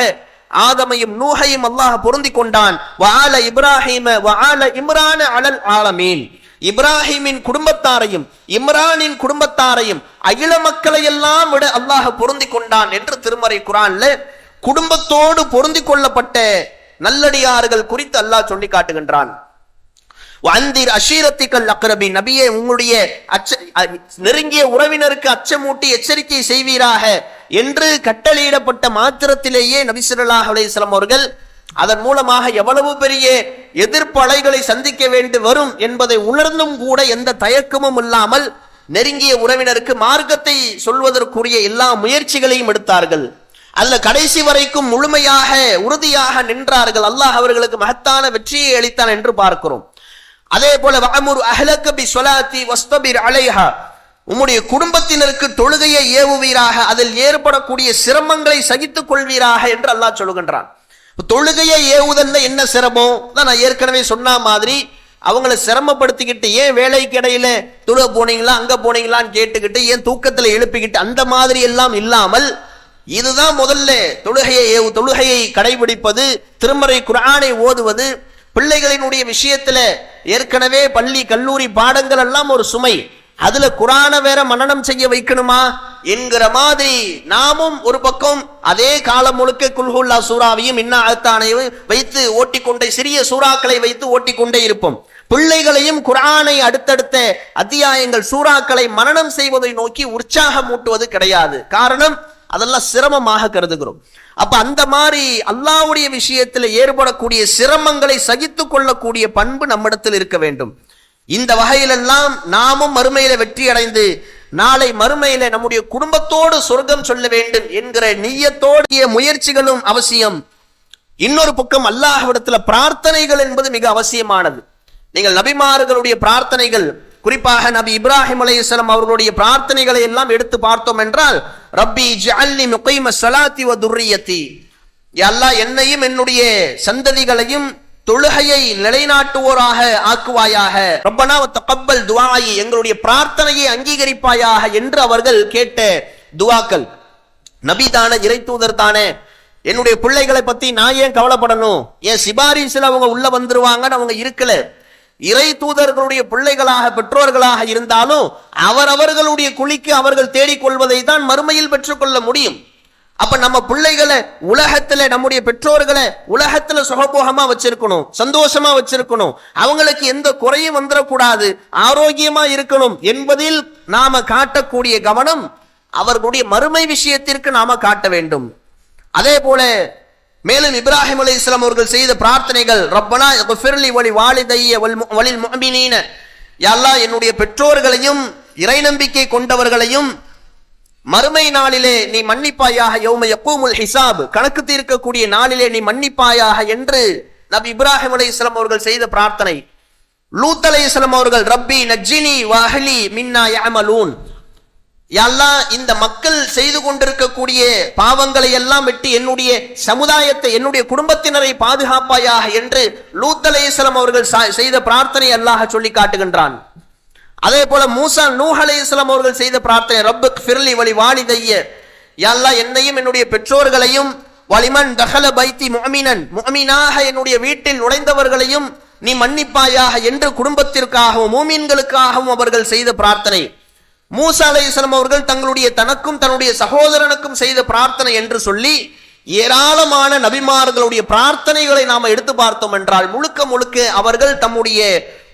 ஆதமையும் நூஹையும் அல்லாஹ் பொருந்தி கொண்டான். வ ஆல இப்ராஹீம வ ஆல இம்ரான அலல் ஆலமீன், இப்ராஹிமின் குடும்பத்தாரையும் இம்ரானின் குடும்பத்தாரையும் அகில மக்களை எல்லாம் விட அல்லாஹ் பொருந்தி கொண்டான் என்று திருமறை குர்ஆன்ல குடும்பத்தோடு பொருந்தி கொள்ளப்பட்ட நல்லடியார்கள் குறித்து அல்லாஹ் சொல்லி காட்டுகின்றான். வந்திர் அஷீரத்திக்கல் அக்ரபி, நபியே உங்களுடைய நெருங்கிய உறவினருக்கு அச்சமூட்டி எச்சரிக்கை செய்வீராக என்று கட்டளையிடப்பட்ட மாத்திரத்திலேயே நபி ஸல்லல்லாஹு அலைஹி வஸல்லம் அவர்கள் அதன் மூலமாக எவ்வளவு பெரிய எதிர்ப்பு அலைகளை சந்திக்க வேண்டி வரும் என்பதை உணர்ந்தும் கூட எந்த தயக்கமும் இல்லாமல் நெருங்கிய உறவினருக்கு மார்க்கத்தை சொல்வதற்குரிய எல்லா முயற்சிகளையும் எடுத்தார்கள். அல்ல கடைசி வரைக்கும் முழுமையாக உறுதியாக நின்றார்கள். அல்லாஹ் அவர்களுக்கு மகத்தான வெற்றியை அளித்தான் என்று பார்க்கிறோம். அதே போல வஅமுர் அஹ்லக பிஸ்ஸலாத்தி வஸ்தபிர் அலைஹா, உம்முடைய குடும்பத்தினருக்கு தொழுகையை ஏவுவீராக, அதில் ஏற்படக்கூடிய சிரமங்களை சகித்துக் கொள்வீராக என்று அல்லாஹ் சொல்லுகின்றான். தொழுகையை ஏவுதல்ல என்ன சிரமம் தான் நான் ஏற்கனவே சொன்ன மாதிரி அவங்களை சிரமப்படுத்திக்கிட்டு ஏன் வேலைக்கு இடையில தொழுக போனீங்களா அங்க போனீங்களான்னு கேட்டுக்கிட்டு ஏன் தூக்கத்துல எழுப்பிக்கிட்டு அந்த மாதிரி எல்லாம் இல்லாமல் இதுதான் முதல்ல தொழுகையை கடைபிடிப்பது, திருமறை குர்ஆனை ஓதுவது. பிள்ளைகளினுடைய விஷயத்துல ஏற்கனவே பள்ளி கல்லூரி பாடங்கள் எல்லாம் ஒரு சுமை, அதுல குர்ஆனை வேற மனனம் செய்ய வைக்கணுமா என்கிற மாதிரி நாமும் ஒரு பக்கம் அதே காலம் முழுக்க குல்ஹுல்லா சூறாவையும் இன்னா அத்தானையும் வைத்து ஓட்டிக்கொண்டே, சிறிய சூறாக்களை வைத்து ஓட்டிக்கொண்டே இருப்போம். பிள்ளைகளையும் குர்ஆனை அடுத்தடுத்த அத்தியாயங்கள் சூறாக்களை மனனம் செய்வதை நோக்கி உற்சாகமூட்டுவது கிடையாது. காரணம், அதெல்லாம் சிரமமாக கருதுகிறோம். அப்ப அந்த மாதிரி அல்லாஹ்வுடைய விஷயத்தில் ஏற்படக்கூடிய சிரமங்களை சகித்துக் கொள்ளக்கூடிய பண்பு நம்மிடத்தில் இருக்க வேண்டும். இந்த வகையிலெல்லாம் நாமும் மறுமையில வெற்றி அடைந்து நாளை மறுமையில நம்முடைய குடும்பத்தோடு சொர்க்கம் சொல்ல வேண்டும் என்கிற நிய்யத்தோடைய முயற்சிகளும் அவசியம். இன்னொரு பக்கம் அல்லாஹ்விடத்துல பிரார்த்தனைகள் என்பது மிக அவசியமானது. நீங்கள் நபிமார்களுடைய பிரார்த்தனைகள், குறிப்பாக நபி இப்ராஹிம் அலைஹிஸ்ஸலாம் அவர்களுடைய பிரார்த்தனைகளை எல்லாம் எடுத்து பார்த்தோம் என்றால், ரப்பி ஜஅல்னி முகீம ஸலாத்தி வ துர்ரியத்தி, யா அல்லாஹ் என்னையும் என்னுடைய சந்ததிகளையும் தொழுகையை நிலைநாட்டுவோராக ஆக்குவாயாக, ரப்பனா வ தகப்பல் துஆஇ, எங்களுடைய பிரார்த்தனையை அங்கீகரிப்பாயாக என்று அவர்கள் கேட்ட துஆக்கள். நபி தானே, இறை தூதர் தானே, என்னுடைய பிள்ளைகளை பத்தி நான் ஏன் கவலைப்படணும், ஏன் சிபாரிசில் அவங்க உள்ள வந்துருவாங்கன்னு அவங்க இருக்கல. இறை தூதர்களுடைய பிள்ளைகளாக பெற்றோர்களாக இருந்தாலும் அவரவர்களுடைய குழிக்கு அவர்கள் தேடிக்கொள்வதை தான் மறுமையில் பெற்றுக்கொள்ள முடியும். அப்ப நம்ம பிள்ளைகளை உலகத்துல, நம்முடைய பெற்றோர்களை உலகத்துல சுகபோகமா வச்சிருக்கணும், சந்தோஷமா வச்சிருக்கணும், அவங்களுக்கு எந்த குறையும் வந்துடக்கூடாது, ஆரோக்கியமா இருக்கணும் என்பதில் நாம காட்டக்கூடிய கவனம் அவர்களுடைய மறுமை விஷயத்திற்கு நாம காட்ட வேண்டும். அதே போல மேலும் இப்ராஹிம் அலைஹிஸ்ஸலாம் அவர்கள் செய்த பிரார்த்தனைகள், ரப்பனா இக்ஃபிர்லி வலி வாலிதைய வலில் முஃமினீன, யா அல்லாஹ் என்னுடைய பெற்றோர்களையும் இறை நம்பிக்கை கொண்டவர்களையும் மறுமை நாளிலே நீ மன்னிப்பாயாக, யௌம யகூமுல் ஹிசாப், கணக்கு தீர்க்கக்கூடிய நாளிலே நீ மன்னிப்பாயாக என்று நபி இப்ராஹிம் அலைஹிஸ்ஸலாம் அவர்கள் செய்த பிரார்த்தனை. லூத் அலைஹிஸ்ஸலாம் அவர்கள் ரப்பி நஜ்ஜினி வ அஹ்லி மின்னா யஅமலூன், யா அல்லாஹ் இந்த மக்கள் செய்து கொண்டிருக்கக்கூடிய பாவங்களை எல்லாம் விட்டு என்னுடைய சமுதாயத்தை, என்னுடைய குடும்பத்தினரை பாதுகாப்பாயாக என்று லூத் அலைஹிஸ்ஸலாம் அவர்கள் செய்த பிரார்த்தனை அல்லாஹ் சொல்லி காட்டுகின்றான். அதே போல மூசா நூஹ் அலைஹிஸ்ஸலாம் அவர்கள் செய்த பிரார்த்தனை, ரப்புக் ஃபிர்லி வலி வாலிதைய, யா அல்லாஹ் என்னையும் என்னுடைய பெற்றோர்களையும், வலிமன் தஹல பைத்தி முஅமினன், முஅமினாக என்னுடைய வீட்டில் நுழைந்தவர்களையும் நீ மன்னிப்பாயாக என்று குடும்பத்திற்காகவும் மூமின்களுக்காகவும் அவர்கள் செய்த பிரார்த்தனை. மூசா அலைஹிஸ்ஸலாம் அவர்கள் தங்களுடைய தனக்கும் தன்னுடைய சகோதரனுக்கும் செய்த பிரார்த்தனை என்று சொல்லி ஏராளமான நபிமார்களுடைய பிரார்த்தனைகளை நாம எடுத்து பார்த்தோம் என்றால் முழுக்க முழுக்க அவர்கள் தம்முடைய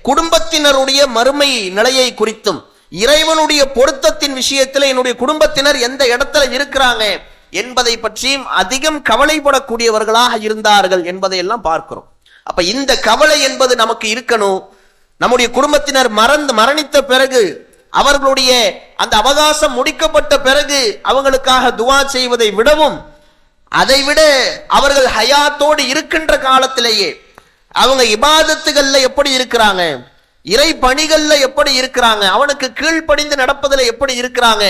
குடும்பத்தினருடைய மறுமை நிலையை குறித்தும், இறைவனுடைய பொருத்தத்தின் விஷயத்தில் என்னுடைய குடும்பத்தினர் எந்த இடத்துல இருக்கிறாங்க என்பதை பற்றியும் அதிகம் கவலைப்படக்கூடியவர்களாக இருந்தார்கள் என்பதை எல்லாம் பார்க்கிறோம். அப்ப இந்த கவலை என்பது நமக்கு இருக்கணும். நம்முடைய குடும்பத்தினர் மரணித்த பிறகு, அவர்களுடைய அந்த அவகாசம் முடிக்கப்பட்ட பிறகு அவங்களுக்காக துஆ செய்வதை விடவும், அதைவிட அவர்கள் ஹயாத்தோடு இருக்கின்ற காலத்திலேயே அவங்க இபாதத்துகள்ல எப்படி இருக்கிறாங்க, இறை பணிகள்ல எப்படி இருக்கிறாங்க, அவனுக்கு கீழ்ப்படிந்து நடப்பதில் எப்படி இருக்கிறாங்க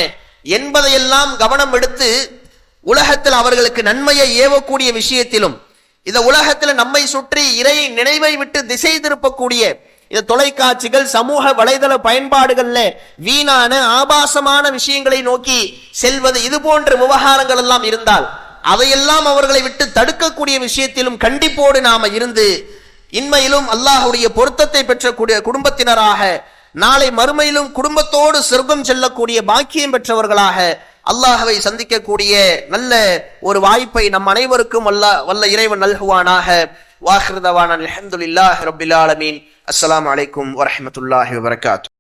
என்பதையெல்லாம் கவனம் எடுத்து உலகத்தில் அவர்களுக்கு நன்மையை ஏவக்கூடிய விஷயத்திலும், இந்த உலகத்தில் நம்மை சுற்றி இறை நினைவை விட்டு திசை திருப்பக்கூடிய இந்த தொலைக்காட்சிகள், சமூக வலைதள பயன்பாடுகள்ல வீணான ஆபாசமான விஷயங்களை நோக்கி செல்வது, இது போன்ற விவகாரங்கள் எல்லாம் இருந்தால் அதையெல்லாம் அவர்களை விட்டு தடுக்கக்கூடிய விஷயத்திலும் கண்டிப்போடு நாம இருந்து இன்மையிலும் அல்லாஹ்வுடைய பொருத்தத்தை பெற்றக்கூடிய குடும்பத்தினராக, நாளை மறுமையிலும் குடும்பத்தோடு சொர்க்கம் செல்லக்கூடிய பாக்கியம் பெற்றவர்களாக அல்லாஹ்வை சந்திக்கக்கூடிய நல்ல ஒரு வாய்ப்பை நம் அனைவருக்கும் வல்ல இறைவன் நல்குவானாக. வாஹிர் தவானா அல்ஹம்துலில்லாஹி ரப்பில் ஆலமீன். அஸ்ஸலாமு அலைக்கும் வரஹ்மத்துல்லாஹி வபரகாத்துஹு.